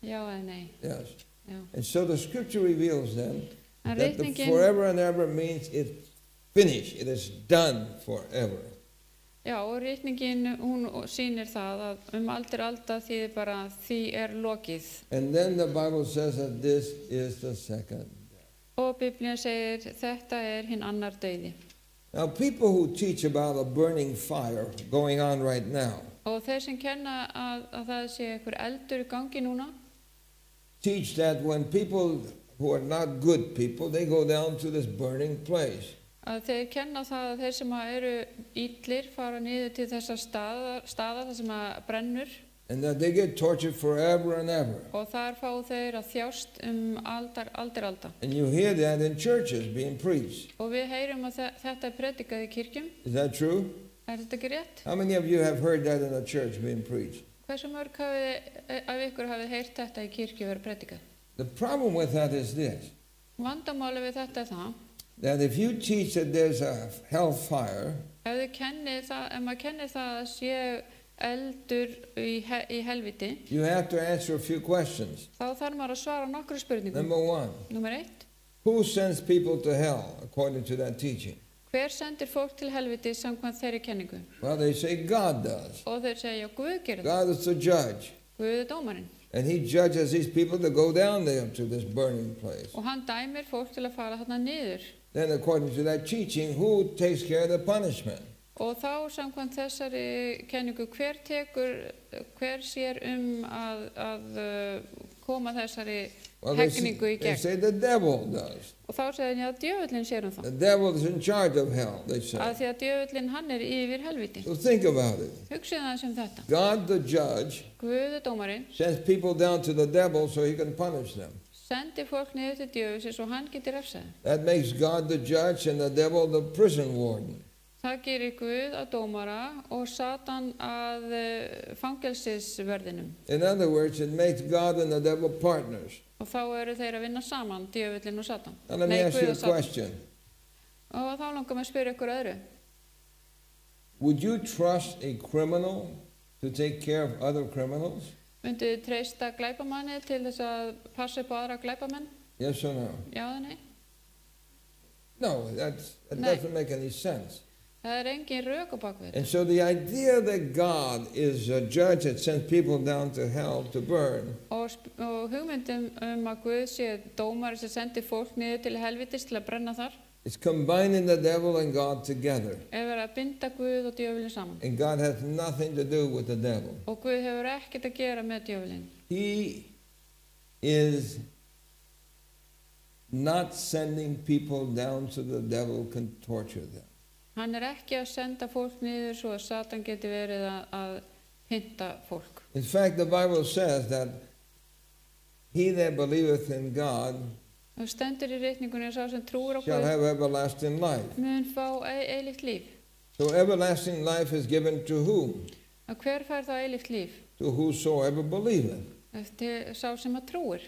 [SPEAKER 2] Já eða nei?
[SPEAKER 3] Yes.
[SPEAKER 2] Já.
[SPEAKER 3] And so the scripture reveals then
[SPEAKER 2] En
[SPEAKER 3] that the
[SPEAKER 2] ritningin,
[SPEAKER 3] forever and ever means it's finished. It is done forever.
[SPEAKER 2] já, og ritningin hún sýnir það að aldir alda þýðir bara því lokið.
[SPEAKER 3] And then the Bible says that this is the second.
[SPEAKER 2] Og Biblían segir þetta hinn annar dauði.
[SPEAKER 3] Now people who teach about a burning fire going on right now
[SPEAKER 2] Og þeir sem kenna að það sé einhver eldur í gangi núna,
[SPEAKER 3] teach that when people who are not good people, they go down to this burning place.
[SPEAKER 2] að þeir kenna það að þeir sem eru illir fara niður til þessa staða þar sem brennur.
[SPEAKER 3] And that they get tortured forever and ever.
[SPEAKER 2] Og þar fá þeir að þjást aldir alda.
[SPEAKER 3] And you hear that in churches being preached.
[SPEAKER 2] Og við heyrum að þetta predikað í kirkjum.
[SPEAKER 3] Is that true?
[SPEAKER 2] Þetta ekki rétt?
[SPEAKER 3] How many of you have heard that in a church being preached?
[SPEAKER 2] Hversu mörg af ykkur hafið heyrt þetta í kirkju verið predikað?
[SPEAKER 3] The problem with that is this.
[SPEAKER 2] Vandamáli við þetta það,
[SPEAKER 3] That if you teach that there's a hellfire,
[SPEAKER 2] ef maður kennir það að sé eldur í helviti,
[SPEAKER 3] you have to answer a few questions.
[SPEAKER 2] þá þarf maður að svara nokkru spurningum.
[SPEAKER 3] Number 1,
[SPEAKER 2] Númer 1.
[SPEAKER 3] who sends people to hell according to that teaching?
[SPEAKER 2] Hver sendir fólk til helviti samkvæmt þeirri kenningu?
[SPEAKER 3] Well, they say God does.
[SPEAKER 2] Og þeir segja, Guð gerir það.
[SPEAKER 3] God is the judge.
[SPEAKER 2] Guð dómarinn.
[SPEAKER 3] And He judges these people to go down there to this burning place.
[SPEAKER 2] Og hann dæmir fólk til að fara þarna niður.
[SPEAKER 3] Then according to that teaching, who takes care of the punishment?
[SPEAKER 2] Og þá samkvæmt þessari kenningu, hver sér að koma þessari
[SPEAKER 3] Well,
[SPEAKER 2] hegningu í
[SPEAKER 3] they
[SPEAKER 2] gegn?
[SPEAKER 3] say the devil does.
[SPEAKER 2] Og þá segir hann, já, djöfullinn sér
[SPEAKER 3] The
[SPEAKER 2] það.
[SPEAKER 3] devil is in charge of hell, they
[SPEAKER 2] Að
[SPEAKER 3] say.
[SPEAKER 2] því að djöfullinn, hann yfir helviti.
[SPEAKER 3] So think about it.
[SPEAKER 2] Hugsið aðeins þetta.
[SPEAKER 3] God the judge
[SPEAKER 2] Guð dómarinn
[SPEAKER 3] sends people down to the devil so he can punish them.
[SPEAKER 2] sendi fólk niður til djöfusins og hann getur refsað.
[SPEAKER 3] That makes God the judge and the devil the prison warden.
[SPEAKER 2] Það gerir Guð að dómara og Satan að fangelsisverðinum.
[SPEAKER 3] In other words, it makes God and the devil partners.
[SPEAKER 2] Og þá eru þeir að vinna saman, djöfullinn og Satan.
[SPEAKER 3] Now let me ask
[SPEAKER 2] Guð
[SPEAKER 3] you
[SPEAKER 2] og
[SPEAKER 3] a
[SPEAKER 2] Satan.
[SPEAKER 3] question.
[SPEAKER 2] Og þá langar mig að spyrja ykkur öðru.
[SPEAKER 3] Would you trust a criminal to take care of other criminals?
[SPEAKER 2] Mynduð þið treysta glæpamanni til þess að passa upp á aðra glæpamenn?
[SPEAKER 3] Yes or no?
[SPEAKER 2] Já eða nei?
[SPEAKER 3] No, that
[SPEAKER 2] No.
[SPEAKER 3] doesn't make any sense.
[SPEAKER 2] Það engin rök á bakvið.
[SPEAKER 3] And so the idea that God is a judge that sends people down to hell to burn
[SPEAKER 2] Og hugmyndum að Guð sé dómari sem sendir fólk niður til helvitis til að brenna þar
[SPEAKER 3] is combining the devil and God together.
[SPEAKER 2] verið að binda Guð og djöfulinn saman.
[SPEAKER 3] And God has nothing to do with the devil.
[SPEAKER 2] Og Guð hefur ekkert að gera með djöfulinn.
[SPEAKER 3] He is not sending people down so the devil can torture them.
[SPEAKER 2] Hann ekki að senda fólk niður svo að Satan geti verið að pynta fólk.
[SPEAKER 3] In fact, the Bible says that he that believeth in God
[SPEAKER 2] Og stendur í reikningunni að sá sem trúir á
[SPEAKER 3] shall
[SPEAKER 2] Guð
[SPEAKER 3] have everlasting life.
[SPEAKER 2] mun fá eilíft líf.
[SPEAKER 3] So everlasting life is given to whom?
[SPEAKER 2] Að hver fær þá eilíft líf?
[SPEAKER 3] To whosoever believeth.
[SPEAKER 2] Eftir sá sem að trúir.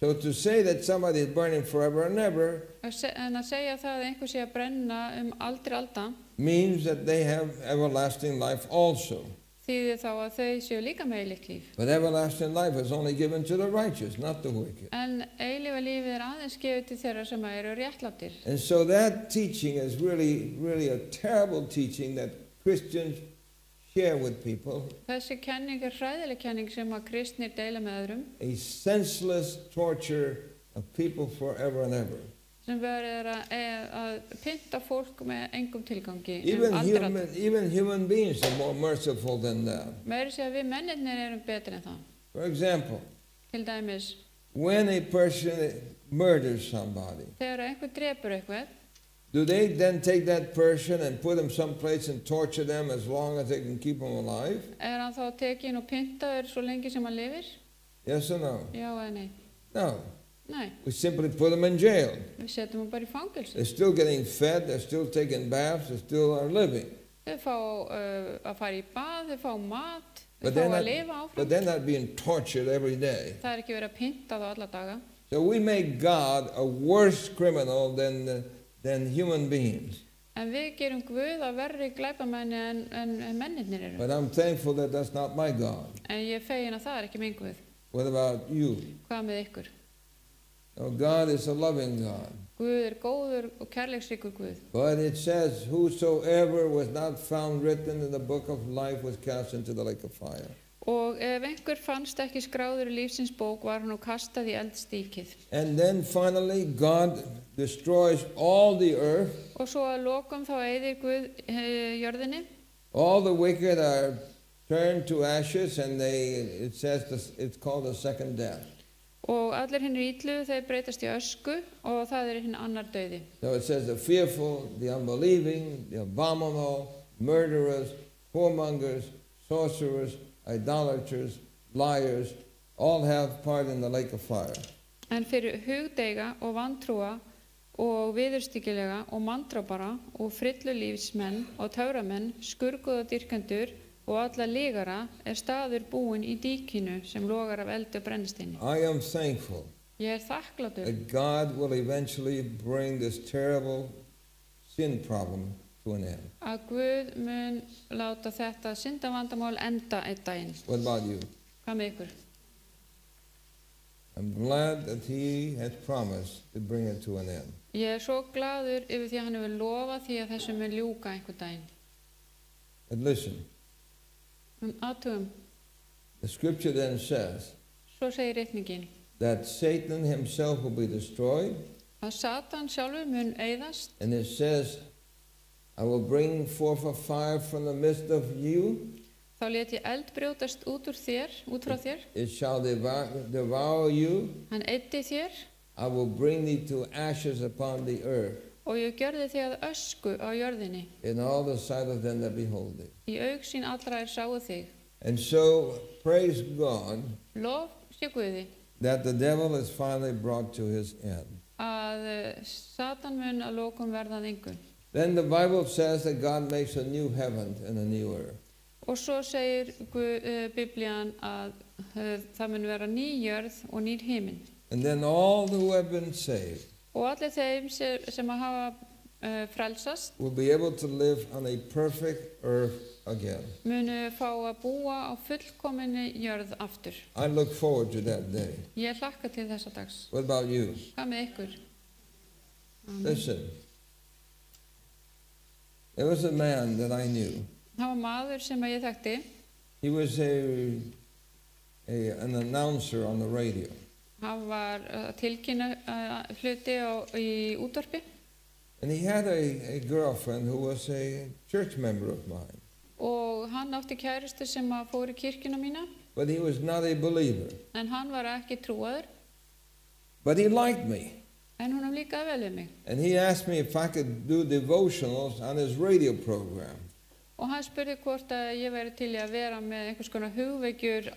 [SPEAKER 3] So to say that somebody is burning forever and ever
[SPEAKER 2] En að segja það að einhver sé að brenna aldrei alda
[SPEAKER 3] means that they have everlasting life also.
[SPEAKER 2] þýðir þá að þau séu líka með eilíft líf.
[SPEAKER 3] But everlasting life is only given to the righteous, not the wicked.
[SPEAKER 2] En eilífa lífið aðeins gefið til þeirra sem eru réttlátir.
[SPEAKER 3] And so that teaching is really a terrible teaching that Christians share with people.
[SPEAKER 2] Þessi kenning hræðileg kenning sem að kristnir deila með öðrum
[SPEAKER 3] A senseless torture of people forever and ever.
[SPEAKER 2] sem verður að pynta fólk með engum tilgangi
[SPEAKER 3] Even
[SPEAKER 2] aldrei.
[SPEAKER 3] human beings are more merciful than that.
[SPEAKER 2] Meiri sé að við mennirnir erum betri en það.
[SPEAKER 3] For example,
[SPEAKER 2] Til dæmis,
[SPEAKER 3] when a person murders somebody,
[SPEAKER 2] þegar einhver drepur eitthvað,
[SPEAKER 3] do they then take that person and put them someplace and torture them as long as they can keep them alive?
[SPEAKER 2] hann þá tekinn og pyntaður svo lengi sem hann lifir?
[SPEAKER 3] Yes or no?
[SPEAKER 2] Já eða nei?
[SPEAKER 3] No.
[SPEAKER 2] Nei,
[SPEAKER 3] We simply put them in jail.
[SPEAKER 2] við setjum hann bara í fangelsi.
[SPEAKER 3] They're still getting fed, they're still taking baths, they still are living.
[SPEAKER 2] Þau fá að fara í bað, þau fá mat, þau
[SPEAKER 3] But
[SPEAKER 2] fá
[SPEAKER 3] they're
[SPEAKER 2] að
[SPEAKER 3] not,
[SPEAKER 2] lifa áfram.
[SPEAKER 3] but they're not being tortured every day.
[SPEAKER 2] Það ekki verið að pynta þá alla daga.
[SPEAKER 3] So we make God a worse criminal than human beings.
[SPEAKER 2] En við gerum Guð að verri glæpamenni en mennirnir eru.
[SPEAKER 3] But I'm thankful that that's not my God.
[SPEAKER 2] En ég fegin að það ekki minn Guð.
[SPEAKER 3] What about you?
[SPEAKER 2] Hvað með ykkur?
[SPEAKER 3] No, God is a loving God.
[SPEAKER 2] Guð góður og kærleiksríkur Guð.
[SPEAKER 3] But it says, whosoever was not found written in the book of life was cast into the lake of fire.
[SPEAKER 2] Og ef einhver fannst ekki skráður í lífsins bók var hann og kastað í eldstíkið.
[SPEAKER 3] And then finally, God destroys all the earth.
[SPEAKER 2] Og svo að lokum þá eyðir Guð jörðinni.
[SPEAKER 3] All the wicked are turned to ashes, and it says it's called the second death.
[SPEAKER 2] Og allir hinn illu þeir breytast í ösku og það hinn annar dauði.
[SPEAKER 3] So it says the fearful, the unbelieving, the abominable, murderers, whoremongers, sorcerers, idolaters, liars, all have part in the lake of fire.
[SPEAKER 2] En fyrir hugdeiga og vantrúa og viðurstíkilega og manndrápara og frillulífsmenn og töframenn, skurguðadýrkendur og alla lígara staður búinn í díkinu sem logar af eldi og brennisteini.
[SPEAKER 3] I am thankful
[SPEAKER 2] Ég þakklátur
[SPEAKER 3] that God will eventually bring this terrible sin problem to an end.
[SPEAKER 2] að Guð mun láta þetta syndavandamál enda einn daginn.
[SPEAKER 3] What about you?
[SPEAKER 2] Hvað með ykkur?
[SPEAKER 3] I'm glad that He has promised to bring it to an end.
[SPEAKER 2] Ég svo gladur yfir því að hann hefur lofað því að þessu mun ljúka einhvern daginn.
[SPEAKER 3] But listen,
[SPEAKER 2] Athugum,
[SPEAKER 3] the scripture then says
[SPEAKER 2] svo segir reikningin
[SPEAKER 3] that Satan himself will be destroyed,
[SPEAKER 2] að Satan sjálfur mun eyðast
[SPEAKER 3] and it says I will bring forth a fire from the midst of you.
[SPEAKER 2] Þá lét ég eld brjótast út frá þér.
[SPEAKER 3] It shall devour you.
[SPEAKER 2] Hann eyddi þér.
[SPEAKER 3] I will bring thee to ashes upon the earth.
[SPEAKER 2] Og ég gjörði þig að ösku á jörðinni.
[SPEAKER 3] In all the sight of them that behold thee.
[SPEAKER 2] Í augsýn allra sáu þig.
[SPEAKER 3] And so, praise God.
[SPEAKER 2] Lof sé Guði.
[SPEAKER 3] That the devil is finally brought to his end.
[SPEAKER 2] Að Satan mun að lokum verða að engu.
[SPEAKER 3] Then the Bible says that God makes a new heaven and a new earth.
[SPEAKER 2] Og svo segir Biblían að það mun vera ný jörð og nýr himinn.
[SPEAKER 3] And then all who have been saved
[SPEAKER 2] og allir þeim sem hafa frelsast
[SPEAKER 3] will be able to live on a perfect earth again.
[SPEAKER 2] munu fá að búa á fullkominni jörð aftur.
[SPEAKER 3] I look forward to that day.
[SPEAKER 2] Ég hlakka til þessa dags.
[SPEAKER 3] What about you?
[SPEAKER 2] Hvað með ykkur?
[SPEAKER 3] Listen. There was a man that I knew.
[SPEAKER 2] Það var maður sem ég þekkti.
[SPEAKER 3] He was an announcer on the radio.
[SPEAKER 2] Hann var tilkynna hluti í útvarpi.
[SPEAKER 3] And he had a girlfriend who was a church member of mine.
[SPEAKER 2] Og hann átti kærustu sem fór í kirkjuna mína.
[SPEAKER 3] But he was not a believer.
[SPEAKER 2] En hann var ekki trúaður.
[SPEAKER 3] But he liked me.
[SPEAKER 2] En hún líkaði vel við mig.
[SPEAKER 3] And he asked me if I could do devotionals on his radio program.
[SPEAKER 2] Og hann spurði hvort að ég væri til í að vera með einhvers konar hugvekjur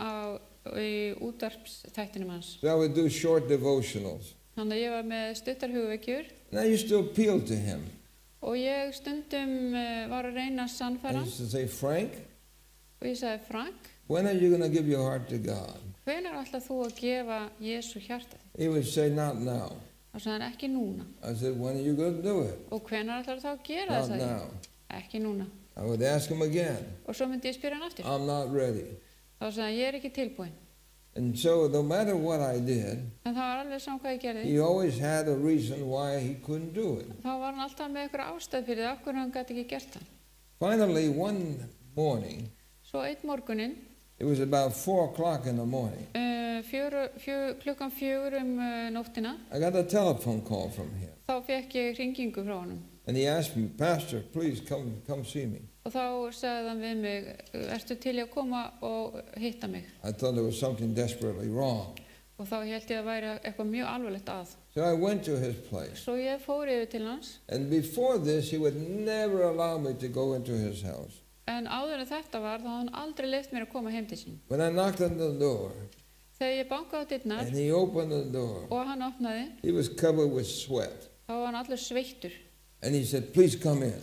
[SPEAKER 2] í útvarpsþættinum hans.
[SPEAKER 3] So I would do short devotionals.
[SPEAKER 2] Þannig að ég var með stuttar hugvekjur.
[SPEAKER 3] And I used to appeal to him.
[SPEAKER 2] Og ég stundum var að reyna að sannfæra.
[SPEAKER 3] I used to say, Frank,
[SPEAKER 2] og ég sagði, Frank,
[SPEAKER 3] when are you going to give your heart to God?
[SPEAKER 2] Hvenær ætlar þú að gefa Jesú hjartað?
[SPEAKER 3] He would say, not now.
[SPEAKER 2] Og sagði hann, ekki núna.
[SPEAKER 3] I said, when are you going to do it?
[SPEAKER 2] Og hvenær ætlar þá að gera
[SPEAKER 3] Not
[SPEAKER 2] það?
[SPEAKER 3] now.
[SPEAKER 2] Ekki núna.
[SPEAKER 3] I would ask him again.
[SPEAKER 2] Og svo myndi ég spyrja hann aftur.
[SPEAKER 3] I'm not ready.
[SPEAKER 2] Þá sagði hann, ég ekki tilbúin.
[SPEAKER 3] And so no matter what I did,
[SPEAKER 2] En það var alveg saman hvað ég gerði.
[SPEAKER 3] he always had a reason why he couldn't do it.
[SPEAKER 2] Þá var hann alltaf með einhverja ástæð fyrir það, af hverju hann gæti ekki gert það.
[SPEAKER 3] Finally, one morning,
[SPEAKER 2] Svo einn morguninn,
[SPEAKER 3] it was about 4 o'clock in the morning,
[SPEAKER 2] klukkan 4 nóttina,
[SPEAKER 3] I got a telephone call from him.
[SPEAKER 2] þá fekk ég hringingu frá honum.
[SPEAKER 3] And he asked me, Pastor, please come see me.
[SPEAKER 2] Og þá sagði hann við mig, ertu til í að koma og hitta mig?
[SPEAKER 3] I thought there was something desperately wrong.
[SPEAKER 2] Og þá held ég að væri eitthvað mjög alvarlegt að.
[SPEAKER 3] So I went to his place.
[SPEAKER 2] Svo ég fór yfir til hans.
[SPEAKER 3] And before this, he would never allow me to go into his house.
[SPEAKER 2] En áður en þetta var, þá hafði hann aldrei leyft mér að koma heim til sín.
[SPEAKER 3] When I knocked on the door,
[SPEAKER 2] Þegar ég bankaði á dyrnar
[SPEAKER 3] and he opened the door,
[SPEAKER 2] og hann opnaði,
[SPEAKER 3] he was covered with sweat.
[SPEAKER 2] þá var hann allur sveittur.
[SPEAKER 3] And he said, please come in.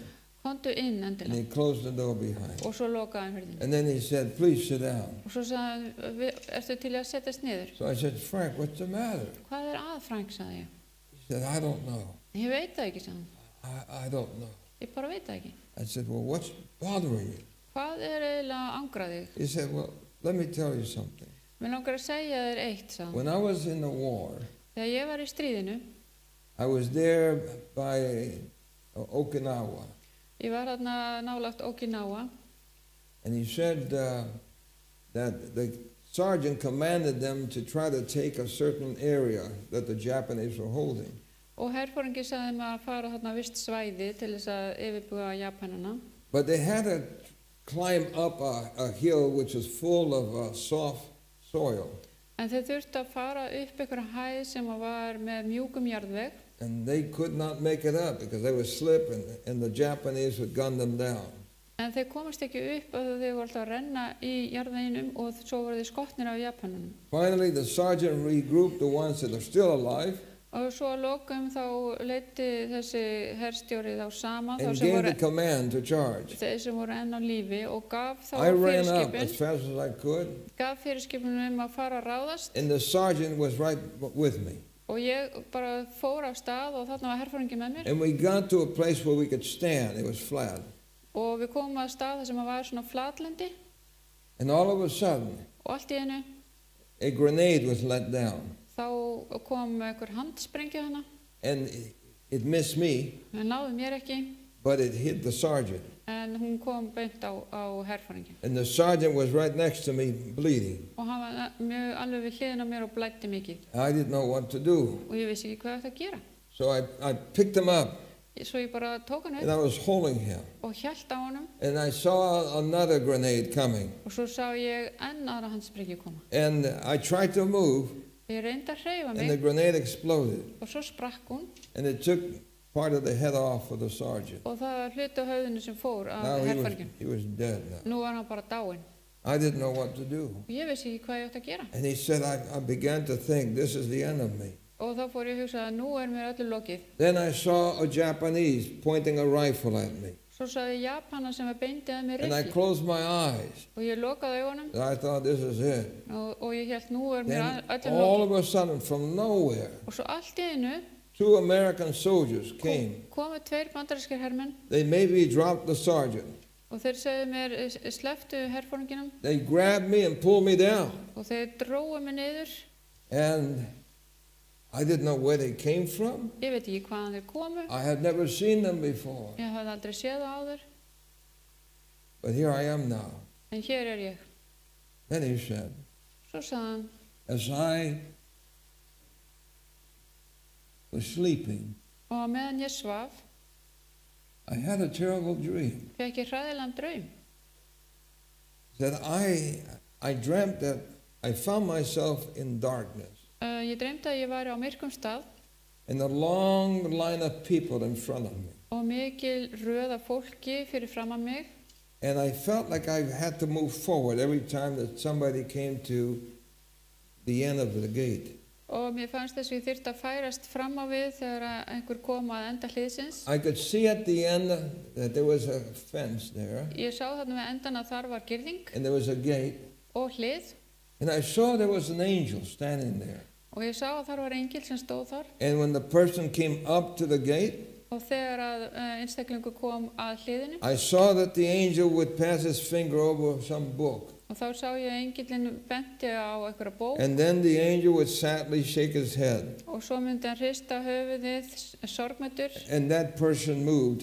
[SPEAKER 2] Komdu inn
[SPEAKER 3] And he
[SPEAKER 2] endilega.
[SPEAKER 3] closed the door behind.
[SPEAKER 2] Og svo lokaði hann hurðinni.
[SPEAKER 3] And then he said, please sit down.
[SPEAKER 2] Og svo sagði hann, ertu til í að setjast niður?
[SPEAKER 3] So I said, Frank, what's the matter?
[SPEAKER 2] Hvað að, Frank, sagði ég.
[SPEAKER 3] He said, I don't know.
[SPEAKER 2] Ég veit það ekki, sagði hann.
[SPEAKER 3] I don't know.
[SPEAKER 2] Ég bara veit það ekki.
[SPEAKER 3] I said, well, what's bothering you?
[SPEAKER 2] Hvað eiginlega að angra þig?
[SPEAKER 3] He said, well, let me tell you something.
[SPEAKER 2] Mér langar að segja þér eitt, sagði hann.
[SPEAKER 3] When I was in the war,
[SPEAKER 2] Þegar ég var í stríðinu,
[SPEAKER 3] I was there by Okinawa.
[SPEAKER 2] ég var þarna nálægt Okinawa.
[SPEAKER 3] And he said that the sergeant commanded them to try to take a certain area that the Japanese were holding.
[SPEAKER 2] Og herforingi sagði þeim að fara þarna vist svæði til þess að yfirbuga Japanana.
[SPEAKER 3] But they had to climb up a hill which was full of soft soil.
[SPEAKER 2] En þeir þurftu að fara upp einhverja hæð sem var með mjúkum jarðveg.
[SPEAKER 3] And they could not make it up because they would slip and the Japanese would gun them down.
[SPEAKER 2] En þeir komast ekki upp og þeir voru alltaf að renna í jarðveginum og svo voru þeir skotnir af Japanunum.
[SPEAKER 3] Finally, the sergeant regrouped the ones that are still alive
[SPEAKER 2] Og svo að lokum þá leiddi þessi herstjóri þá saman
[SPEAKER 3] and gave the command to charge.
[SPEAKER 2] þeir sem voru enn á lífi og gaf þá
[SPEAKER 3] I ran up as fast as I could,
[SPEAKER 2] fyrirskipunum að fara að ráðast.
[SPEAKER 3] and the sergeant was right with me.
[SPEAKER 2] Og ég bara fór af stað og þarna var herforingi með mér.
[SPEAKER 3] And we got to a place where we could stand. It was flat.
[SPEAKER 2] Og við komum að stað þar sem var svona flatlendi
[SPEAKER 3] And all of a sudden,
[SPEAKER 2] og allt í einu
[SPEAKER 3] a grenade was let down.
[SPEAKER 2] þá kom einhver handsprengja hana.
[SPEAKER 3] And it missed me,
[SPEAKER 2] Það náði mér ekki
[SPEAKER 3] but it hit the sergeant.
[SPEAKER 2] en hún kom beint á herforingi.
[SPEAKER 3] And the sergeant was right next to me, bleeding.
[SPEAKER 2] Og hann var mjög alveg við hliðina á mér og blæddi mikið.
[SPEAKER 3] I didn't know what to do.
[SPEAKER 2] Og ég vissi ekki hvað ég ætti að gera.
[SPEAKER 3] So I picked him up
[SPEAKER 2] Svo ég bara tók hann
[SPEAKER 3] and I
[SPEAKER 2] upp
[SPEAKER 3] was holding him.
[SPEAKER 2] og hélt á honum
[SPEAKER 3] And I saw another grenade coming.
[SPEAKER 2] og svo sá ég enn aðra handsprengju koma.
[SPEAKER 3] And I tried to move,
[SPEAKER 2] Ég reyndi að hreyfa
[SPEAKER 3] and the
[SPEAKER 2] mig
[SPEAKER 3] grenade exploded.
[SPEAKER 2] og svo sprakk hún
[SPEAKER 3] And it took part of the head off of the sergeant.
[SPEAKER 2] og það var hluti á höfðinu sem fór
[SPEAKER 3] Now
[SPEAKER 2] af herfæringjum.
[SPEAKER 3] he was dead now.
[SPEAKER 2] Nú var hann bara dáinn.
[SPEAKER 3] I didn't know what to do.
[SPEAKER 2] Og ég vissi ekki hvað ég átti að gera.
[SPEAKER 3] And he said, I began to think, this is the end of me.
[SPEAKER 2] Og þá fór ég að hugsa að nú mér öllu lokið.
[SPEAKER 3] Then I saw a Japanese pointing a rifle at me.
[SPEAKER 2] Svo sá ég Japana sem beindi að mér
[SPEAKER 3] And I
[SPEAKER 2] riffli.
[SPEAKER 3] closed my eyes.
[SPEAKER 2] Og ég lokaði augunum
[SPEAKER 3] And I thought, this is it.
[SPEAKER 2] og ég held nú mér
[SPEAKER 3] Then
[SPEAKER 2] öllu
[SPEAKER 3] all
[SPEAKER 2] lokið.
[SPEAKER 3] of a sudden, from nowhere,
[SPEAKER 2] Og svo allt í einu
[SPEAKER 3] 2 American soldiers came.
[SPEAKER 2] komu 2 bandarískir hermenn
[SPEAKER 3] They maybe dropped the sergeant.
[SPEAKER 2] og þeir sögðu mér slepptu herfóringinum
[SPEAKER 3] They grabbed me and pulled me down.
[SPEAKER 2] og þeir dróðu mig niður.
[SPEAKER 3] And I didn't know where they came from.
[SPEAKER 2] Ég veit ekki hvaðan þeir komu.
[SPEAKER 3] I had never seen them before.
[SPEAKER 2] Ég hafði aldrei séð það áður.
[SPEAKER 3] But here I am now.
[SPEAKER 2] En hér ég.
[SPEAKER 3] Then he said,
[SPEAKER 2] Svo sagði hann,
[SPEAKER 3] as I was sleeping,
[SPEAKER 2] og á meðan ég svaf,
[SPEAKER 3] I had a terrible dream.
[SPEAKER 2] fekk ég hræðilegan draum.
[SPEAKER 3] That I dreamt that I found myself in darkness.
[SPEAKER 2] Ég dreymdi að ég væri á myrkum stað
[SPEAKER 3] And a long line of people in front of me.
[SPEAKER 2] og mikil röð af fólki fyrir framan mig.
[SPEAKER 3] And I felt like I had to move forward every time that somebody came to the end of the gate.
[SPEAKER 2] Og mér fannst þess að ég þyrfti að færast fram á við þegar einhver kom að enda hliðsins.
[SPEAKER 3] I could see at the end that there was a fence there,
[SPEAKER 2] Ég sá þarna við endan að þar var girðing
[SPEAKER 3] and there was a gate.
[SPEAKER 2] og hlið
[SPEAKER 3] And I saw there was an angel standing there.
[SPEAKER 2] og ég sá að þar var engil sem stóð þar.
[SPEAKER 3] And when the person came up to the gate,
[SPEAKER 2] Og þegar að einstaklingur kom að hliðinu
[SPEAKER 3] I saw that the angel would pass his finger over some book.
[SPEAKER 2] og þá sá ég að engillin benti á einhverja bók
[SPEAKER 3] And then the angel would sadly shake his head.
[SPEAKER 2] og svo myndi hann hrista höfuðið sorgmæddur
[SPEAKER 3] And that person moved.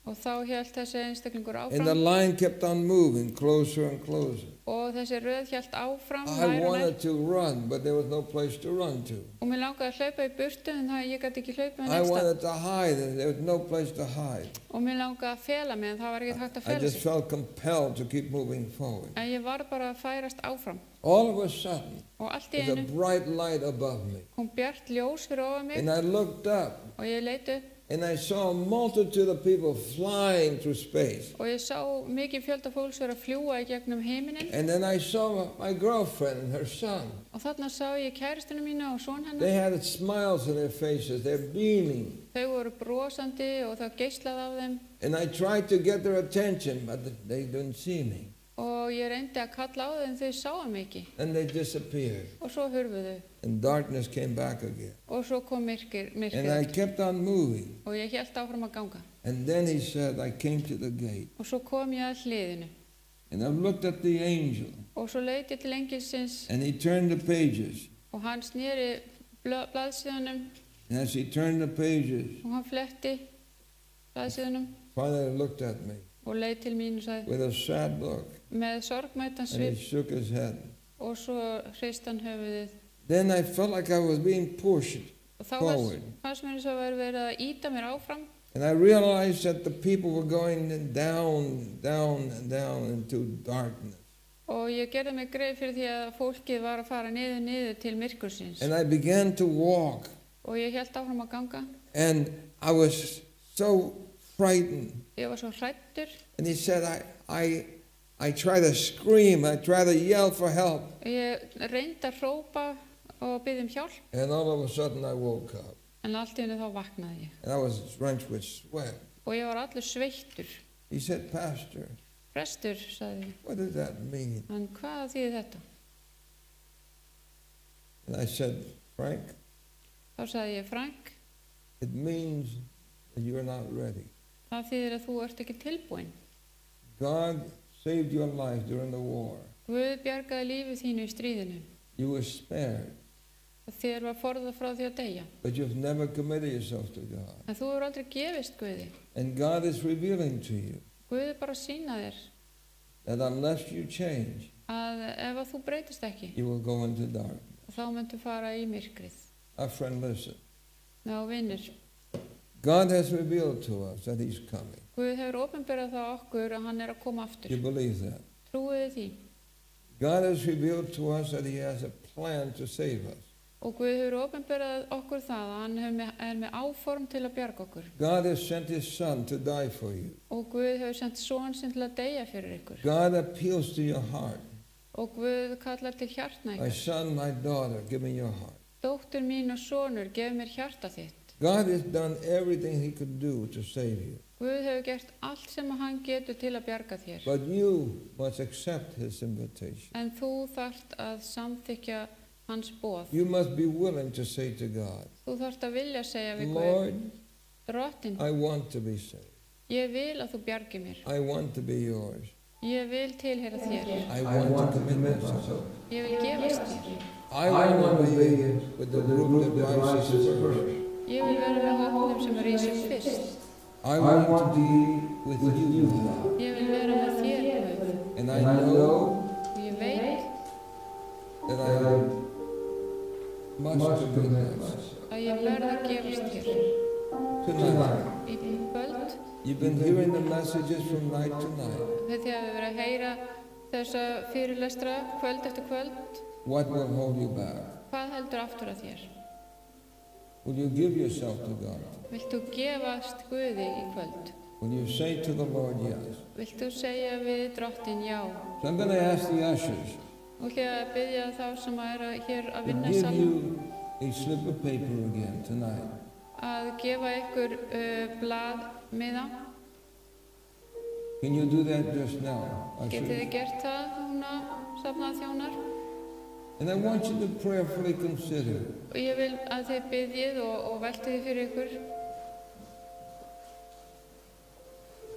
[SPEAKER 2] og þá hélt þessi einstaklingur
[SPEAKER 3] And the
[SPEAKER 2] áfram
[SPEAKER 3] line kept on moving closer and closer.
[SPEAKER 2] og þessi röð hélt áfram
[SPEAKER 3] I
[SPEAKER 2] nær og nær
[SPEAKER 3] wanted to run, but there was no place to run to.
[SPEAKER 2] og mér langaði að hlaupa í burtu en það ég gæti ekki hlaupa með
[SPEAKER 3] I
[SPEAKER 2] neinstað
[SPEAKER 3] wanted to hide, and there was no place to hide.
[SPEAKER 2] og mér langaði að fela mig en það var ekki hægt að
[SPEAKER 3] I
[SPEAKER 2] fela
[SPEAKER 3] just
[SPEAKER 2] sig
[SPEAKER 3] felt compelled to keep moving forward.
[SPEAKER 2] en ég var bara að færast áfram
[SPEAKER 3] All of a sudden,
[SPEAKER 2] og allt í
[SPEAKER 3] there's a
[SPEAKER 2] einu
[SPEAKER 3] bright light above me.
[SPEAKER 2] kom bjart ljós fyrir ofan mig
[SPEAKER 3] And I looked up,
[SPEAKER 2] og ég leit upp
[SPEAKER 3] and I saw a multitude of people flying through space.
[SPEAKER 2] og ég sá mikið fjölda fólks vera að fljúga í gegnum heiminin
[SPEAKER 3] And then I saw my girlfriend and her son.
[SPEAKER 2] og þarna sá ég kæristuna mína og son
[SPEAKER 3] They
[SPEAKER 2] hennar.
[SPEAKER 3] had smiles on their faces. They're beaming.
[SPEAKER 2] Þau voru brosandi og það geislaði af þeim
[SPEAKER 3] And I tried to get their attention, but they didn't see me.
[SPEAKER 2] og ég reyndi að kalla á þau en þau sáu mig ekki
[SPEAKER 3] And they disappeared.
[SPEAKER 2] og svo hurfu þau
[SPEAKER 3] And darkness came back again.
[SPEAKER 2] og svo kom myrkrið
[SPEAKER 3] And I kept on moving.
[SPEAKER 2] og ég hélt áfram að ganga
[SPEAKER 3] And then he said, I came to the gate.
[SPEAKER 2] og svo kom ég að hliðinu
[SPEAKER 3] And I looked at the angel.
[SPEAKER 2] og svo leit ég til engilsins
[SPEAKER 3] And he turned the pages.
[SPEAKER 2] og hann sneri blaðsíðunum
[SPEAKER 3] And as he turned the pages,
[SPEAKER 2] og hann fletti blaðsíðunum
[SPEAKER 3] finally he looked at me
[SPEAKER 2] og leit til mín og sagði
[SPEAKER 3] with a sad look.
[SPEAKER 2] með sorgmætan
[SPEAKER 3] And he
[SPEAKER 2] svip
[SPEAKER 3] shook his head.
[SPEAKER 2] og svo hrist hann höfuðið
[SPEAKER 3] Then I felt like I was being pushed
[SPEAKER 2] og þá
[SPEAKER 3] forward.
[SPEAKER 2] fannst mér eins og væri verið að ýta mér áfram
[SPEAKER 3] And I realized that the people were going down, down, and down into darkness.
[SPEAKER 2] og ég gerði mig greið fyrir því að fólkið var að fara niður til myrkursins
[SPEAKER 3] And I began to walk.
[SPEAKER 2] og ég hélt áfram að ganga
[SPEAKER 3] And I was so frightened.
[SPEAKER 2] ég var svo hræddur
[SPEAKER 3] And he said, I tried to scream. I tried to yell for help.
[SPEAKER 2] ég reyndi að hrópa og biðja um hjálp
[SPEAKER 3] And all of a sudden I woke up.
[SPEAKER 2] en allt í einu þá vaknaði ég
[SPEAKER 3] And I was drenched with sweat.
[SPEAKER 2] og ég var allur sveittur.
[SPEAKER 3] He said, Pastor,
[SPEAKER 2] Prestur, sagði ég,
[SPEAKER 3] what does that mean?
[SPEAKER 2] en hvað þýðir þetta?
[SPEAKER 3] And I said, Frank,
[SPEAKER 2] Þá sagði ég, Frank,
[SPEAKER 3] it means that you're not ready.
[SPEAKER 2] það þýðir að þú ert ekki tilbúin.
[SPEAKER 3] God saved your life during the war.
[SPEAKER 2] Guð bjargaði lífið þínu í stríðinu
[SPEAKER 3] You were spared,
[SPEAKER 2] og þér var forðað frá því að deyja.
[SPEAKER 3] but you've never committed yourself to God.
[SPEAKER 2] En þú hefur aldrei gefist Guði.
[SPEAKER 3] And God is revealing to you
[SPEAKER 2] Guð er bara að sýna þér
[SPEAKER 3] that unless you change,
[SPEAKER 2] að ef að þú breytist ekki,
[SPEAKER 3] you will go into darkness.
[SPEAKER 2] þá myndu fara í myrkrið.
[SPEAKER 3] Our friend, listen.
[SPEAKER 2] Ná, vinnur,
[SPEAKER 3] God has revealed to us that he's coming.
[SPEAKER 2] Guð hefur opinberað það okkur að hann að koma aftur.
[SPEAKER 3] You believe that?
[SPEAKER 2] Trúið þið því?
[SPEAKER 3] God has revealed to us that he has a plan to save us.
[SPEAKER 2] Og Guð hefur opinberað okkur það að hann með áform til að bjarga okkur.
[SPEAKER 3] God has sent his son to die for you.
[SPEAKER 2] Og Guð hefur sendt son sinn til að deyja fyrir ykkur.
[SPEAKER 3] God appeals to your heart.
[SPEAKER 2] Og Guð kallar til hjartna
[SPEAKER 3] My
[SPEAKER 2] ykkar.
[SPEAKER 3] son, my daughter, give me your heart.
[SPEAKER 2] Dóttur mín og sonur, gef mér hjarta þitt.
[SPEAKER 3] God has done everything he could do to save you.
[SPEAKER 2] Guð hefur gert allt sem hann getur til að bjarga þér.
[SPEAKER 3] But you must accept his invitation.
[SPEAKER 2] En þú þarft að samþykja hans boð.
[SPEAKER 3] You must be willing to say to God,
[SPEAKER 2] Þú þarft að vilja segja við Guð,
[SPEAKER 3] Lord,
[SPEAKER 2] Drottinn,
[SPEAKER 3] I want to be saved.
[SPEAKER 2] ég vil að þú bjargi mér.
[SPEAKER 3] I want to be yours.
[SPEAKER 2] Ég vil tilheyra þér.
[SPEAKER 3] I want to commit myself.
[SPEAKER 2] Ég vil gefast þér.
[SPEAKER 3] I want to be with the group that rises first.
[SPEAKER 2] Ég vil vera með hópnum sem rísir fyrst.
[SPEAKER 3] I want to be with you, God.
[SPEAKER 2] Ég vil vera með þér, Guð.
[SPEAKER 3] And I know
[SPEAKER 2] Og ég veit
[SPEAKER 3] that I must commit myself.
[SPEAKER 2] að ég verð að gefast þér.
[SPEAKER 3] Tonight,
[SPEAKER 2] Í kvöld,
[SPEAKER 3] you've been hearing the messages from night to night.
[SPEAKER 2] þegar þið hefur verið að heyra þessa fyrirlestra kvöld eftir kvöld,
[SPEAKER 3] What will hold you back?
[SPEAKER 2] hvað heldur aftur að þér?
[SPEAKER 3] Will you give yourself to God?
[SPEAKER 2] Vilt þú gefast Guði í kvöld?
[SPEAKER 3] Will you say to the Lord, yes?
[SPEAKER 2] Vilt þú segja við Drottinn já?
[SPEAKER 3] So I'm going to ask the ushers
[SPEAKER 2] Og hér að biðja þá sem hér að
[SPEAKER 3] to
[SPEAKER 2] vinna í
[SPEAKER 3] give
[SPEAKER 2] salnum
[SPEAKER 3] you a slip of paper again tonight.
[SPEAKER 2] að gefa ykkur blað miða.
[SPEAKER 3] Can you do that just now,
[SPEAKER 2] Getið
[SPEAKER 3] ushers?
[SPEAKER 2] þið gert það núna, safnað þjónar?
[SPEAKER 3] And I want you to prayerfully consider,
[SPEAKER 2] Og ég vil að þið biðjið og veltið þið fyrir ykkur.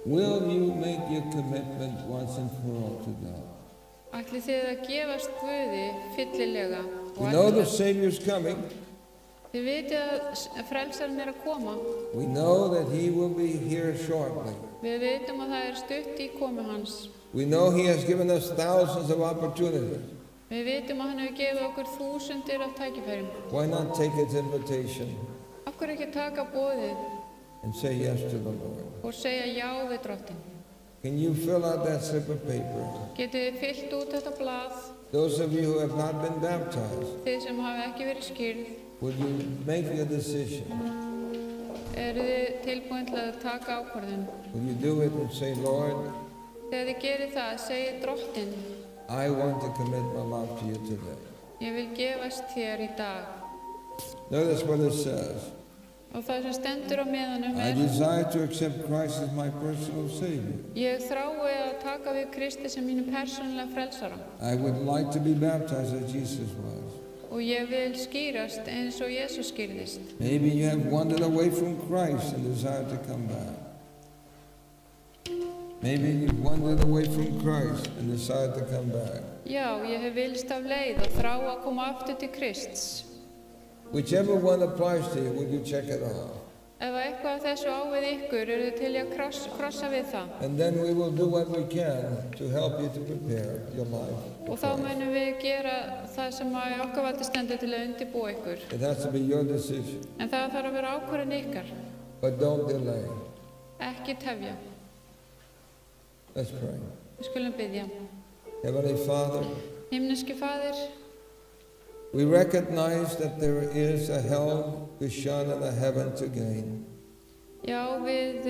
[SPEAKER 3] will you make your commitment once and for all to God?
[SPEAKER 2] Ætlið þið að gefast Guði fyllilega og
[SPEAKER 3] We know the
[SPEAKER 2] alltaf.
[SPEAKER 3] Savior's coming.
[SPEAKER 2] Þið vitið að frelsarinn að koma.
[SPEAKER 3] We know that he will be here shortly.
[SPEAKER 2] Við vitum að það stutt í komu hans.
[SPEAKER 3] We know he has given us thousands of opportunities.
[SPEAKER 2] Við vitum að hann hefur gefið okkur þúsundir af tækifærum.
[SPEAKER 3] Why not take his invitation
[SPEAKER 2] Af hverju ekki taka boðið
[SPEAKER 3] and say yes to the Lord?
[SPEAKER 2] og segja já við Drottinn?
[SPEAKER 3] Can you fill out that slip of paper?
[SPEAKER 2] Getið þið fyllt út þetta blað,
[SPEAKER 3] Those of you who have not been baptized,
[SPEAKER 2] þið sem hafi ekki verið skírð,
[SPEAKER 3] would you make your decision?
[SPEAKER 2] eru þið tilbúin til að taka ákvörðun?
[SPEAKER 3] Will you do it and say, Lord,
[SPEAKER 2] Þegar þið gerir það, segið Drottinn,
[SPEAKER 3] I want to commit my life to you today.
[SPEAKER 2] ég vil gefast þér í dag.
[SPEAKER 3] Notice what it says.
[SPEAKER 2] Og það sem stendur á miðanum
[SPEAKER 3] I
[SPEAKER 2] er,
[SPEAKER 3] desire to accept Christ as my personal Savior.
[SPEAKER 2] ég þrái að taka við Kristi sem mínu persónulega frelsara.
[SPEAKER 3] I would like to be baptized as Jesus was.
[SPEAKER 2] Og ég vil skýrast eins og Jesús skýrðist.
[SPEAKER 3] Maybe you have wandered away from Christ and desire to come back. Maybe you've wandered away from Christ and desire to come back.
[SPEAKER 2] Já, ég hef vilst af leið og þrá að koma aftur til Krists.
[SPEAKER 3] Whichever one applies to you, would you check it off?
[SPEAKER 2] Ef eitthvað af þessu á við ykkur, eru þið til í að krossa við það.
[SPEAKER 3] And then we will do what we can to help you to prepare your life.
[SPEAKER 2] Og þá munum við gera það sem að okkar valdi stendur til að undirbúa ykkur.
[SPEAKER 3] It has to be your decision.
[SPEAKER 2] En það þarf að vera ákvörðun ykkar,
[SPEAKER 3] But don't delay.
[SPEAKER 2] ekki tefja.
[SPEAKER 3] Let's pray.
[SPEAKER 2] Við skulum biðja.
[SPEAKER 3] Heavenly Father,
[SPEAKER 2] Himneski Faðir,
[SPEAKER 3] we recognize that there is a hell to shun and a heaven to gain.
[SPEAKER 2] já, við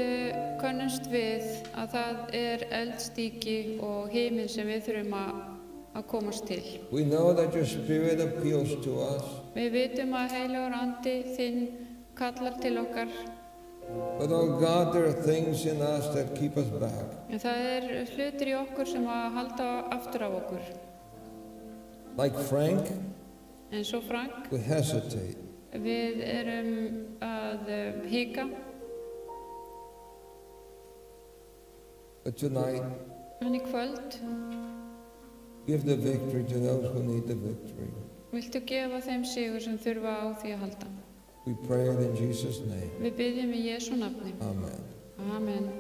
[SPEAKER 2] könnumst við að það er eldstíki og himinn sem við þurfum að komast til.
[SPEAKER 3] We know that your Spirit appeals to us,
[SPEAKER 2] Við vitum að heilagur andi þinn kallar til okkar,
[SPEAKER 3] but oh God, there are things in us that keep us back.
[SPEAKER 2] en það hlutir í okkur sem að halda aftur af okkur.
[SPEAKER 3] Like Frank,
[SPEAKER 2] En svo Frank,
[SPEAKER 3] we hesitate.
[SPEAKER 2] við erum að hika,
[SPEAKER 3] But tonight,
[SPEAKER 2] en í kvöld
[SPEAKER 3] give the victory to those who need the victory.
[SPEAKER 2] viltu gefa þeim sigur sem þurfa á því að halda.
[SPEAKER 3] We pray it in Jesus' name.
[SPEAKER 2] Við biðjum í Jesú nafni.
[SPEAKER 3] Amen.
[SPEAKER 2] Amen.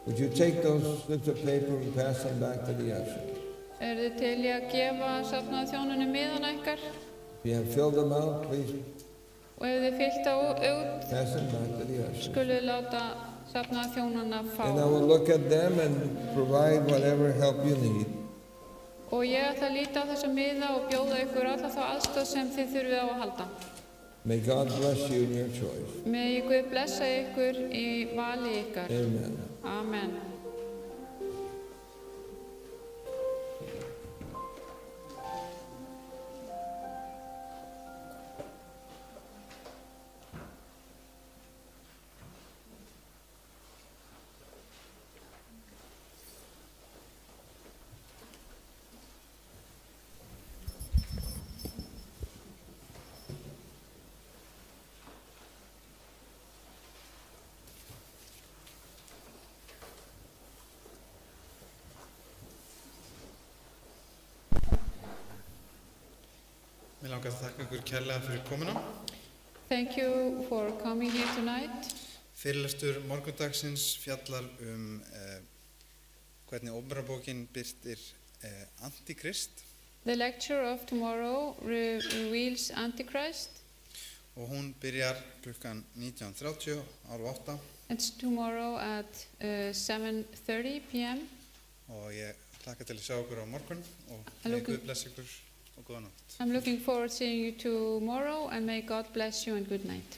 [SPEAKER 3] Would you take those slips of paper and pass them back to the usher?
[SPEAKER 2] Eru þið til í að gefa safnaða þjónunum miðana ykkar?
[SPEAKER 3] If you have filled them out, please
[SPEAKER 2] Og ef þið fylgta út,
[SPEAKER 3] Pass it back to the ushers.
[SPEAKER 2] skuluð láta safna þjónana fá.
[SPEAKER 3] And I will look at them and provide whatever help you need.
[SPEAKER 2] Og ég ætla að líta á þessa miða og bjóða ykkur alla þá aðstoð sem þið þurfið á að halda.
[SPEAKER 3] May God bless you in your choice.
[SPEAKER 2] Megi Guð blessa ykkur í vali ykkar.
[SPEAKER 3] Amen.
[SPEAKER 2] Amen.
[SPEAKER 1] Mér langar að þakka ykkur kærlega fyrir komuna.
[SPEAKER 2] Thank you for coming here tonight.
[SPEAKER 1] Fyrirlestur morgundagsins fjallar hvernig Ópenbarabókin birtir Antikrist
[SPEAKER 2] The lecture of tomorrow reveals Antichrist.
[SPEAKER 1] og hún byrjar klukkan 19:30 ára 8
[SPEAKER 2] It's tomorrow at 7:30 p.m.
[SPEAKER 1] og ég hlakka til að sjá ykkur á morgun og
[SPEAKER 2] Að
[SPEAKER 1] megi
[SPEAKER 2] lókum.
[SPEAKER 1] Guð blessa ykkur og góða nótt.
[SPEAKER 2] I'm looking forward to seeing you tomorrow and may God bless you and good night.